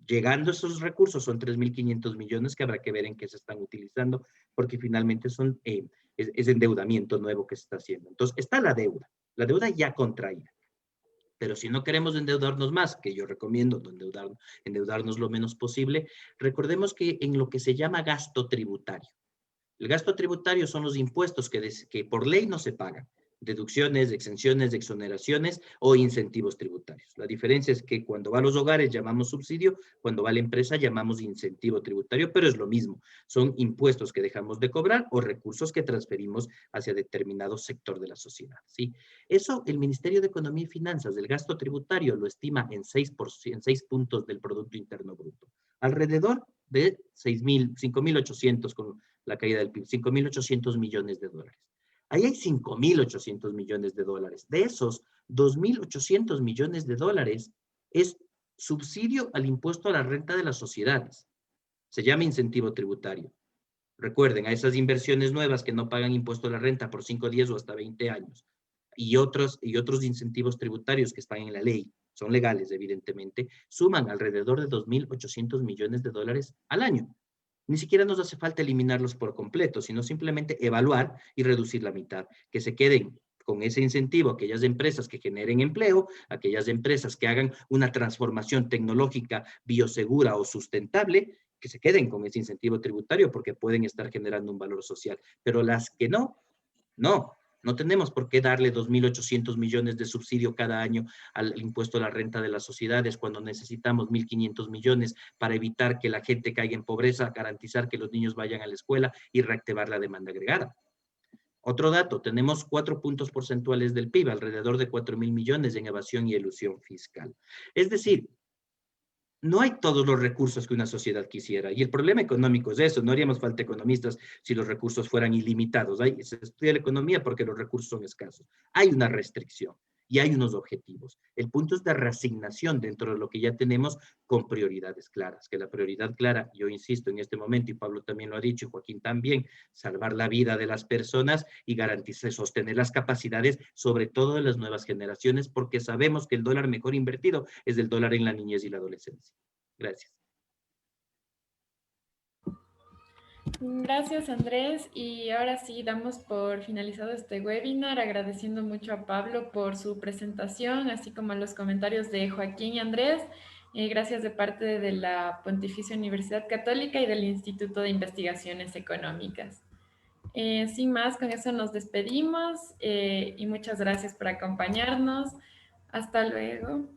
llegando a esos recursos son 3.500 millones que habrá que ver en qué se están utilizando, porque finalmente es endeudamiento nuevo que se está haciendo. Entonces, está la deuda ya contraída. Pero si no queremos endeudarnos más, que yo recomiendo endeudarnos lo menos posible, recordemos que en lo que se llama gasto tributario. El gasto tributario son los impuestos que por ley no se pagan. Deducciones, exenciones, exoneraciones o incentivos tributarios. La diferencia es que cuando va a los hogares llamamos subsidio, cuando va a la empresa llamamos incentivo tributario, pero es lo mismo. Son impuestos que dejamos de cobrar o recursos que transferimos hacia determinado sector de la sociedad, ¿sí? Eso el Ministerio de Economía y Finanzas del gasto tributario lo estima en 6 puntos del Producto Interno Bruto. Alrededor de 5.800 con la caída del PIB, 5.800 millones de dólares. Ahí hay 5.800 millones de dólares. De esos, 2.800 millones de dólares es subsidio al impuesto a la renta de las sociedades. Se llama incentivo tributario. Recuerden, a esas inversiones nuevas que no pagan impuesto a la renta por 5, 10 o hasta 20 años. Y otros incentivos tributarios que están en la ley, son legales evidentemente, suman alrededor de 2.800 millones de dólares al año. Ni siquiera nos hace falta eliminarlos por completo, sino simplemente evaluar y reducir la mitad, que se queden con ese incentivo aquellas empresas que generen empleo, aquellas empresas que hagan una transformación tecnológica biosegura o sustentable, que se queden con ese incentivo tributario porque pueden estar generando un valor social. Pero las que no tenemos por qué darle 2.800 millones de subsidio cada año al impuesto a la renta de las sociedades cuando necesitamos 1.500 millones para evitar que la gente caiga en pobreza, garantizar que los niños vayan a la escuela y reactivar la demanda agregada. Otro dato, tenemos 4 puntos porcentuales del PIB, alrededor de 4.000 millones en evasión y elusión fiscal. Es decir, no hay todos los recursos que una sociedad quisiera. Y el problema económico es eso. No haríamos falta economistas si los recursos fueran ilimitados. Se estudia la economía porque los recursos son escasos. Hay una restricción y hay unos objetivos. El punto es de reasignación dentro de lo que ya tenemos con prioridades claras. Que la prioridad clara, yo insisto en este momento, y Pablo también lo ha dicho, y Joaquín también, salvar la vida de las personas y garantizar, sostener las capacidades, sobre todo de las nuevas generaciones, porque sabemos que el dólar mejor invertido es el dólar en la niñez y la adolescencia. Gracias. Gracias, Andrés. Y ahora sí, damos por finalizado este webinar, agradeciendo mucho a Pablo por su presentación, así como a los comentarios de Joaquín y Andrés. Gracias de parte de la Pontificia Universidad Católica y del Instituto de Investigaciones Económicas. Sin más, con eso nos despedimos y muchas gracias por acompañarnos. Hasta luego.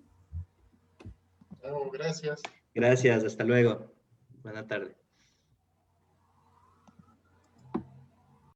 Chao, gracias. Gracias, hasta luego. Buena tarde.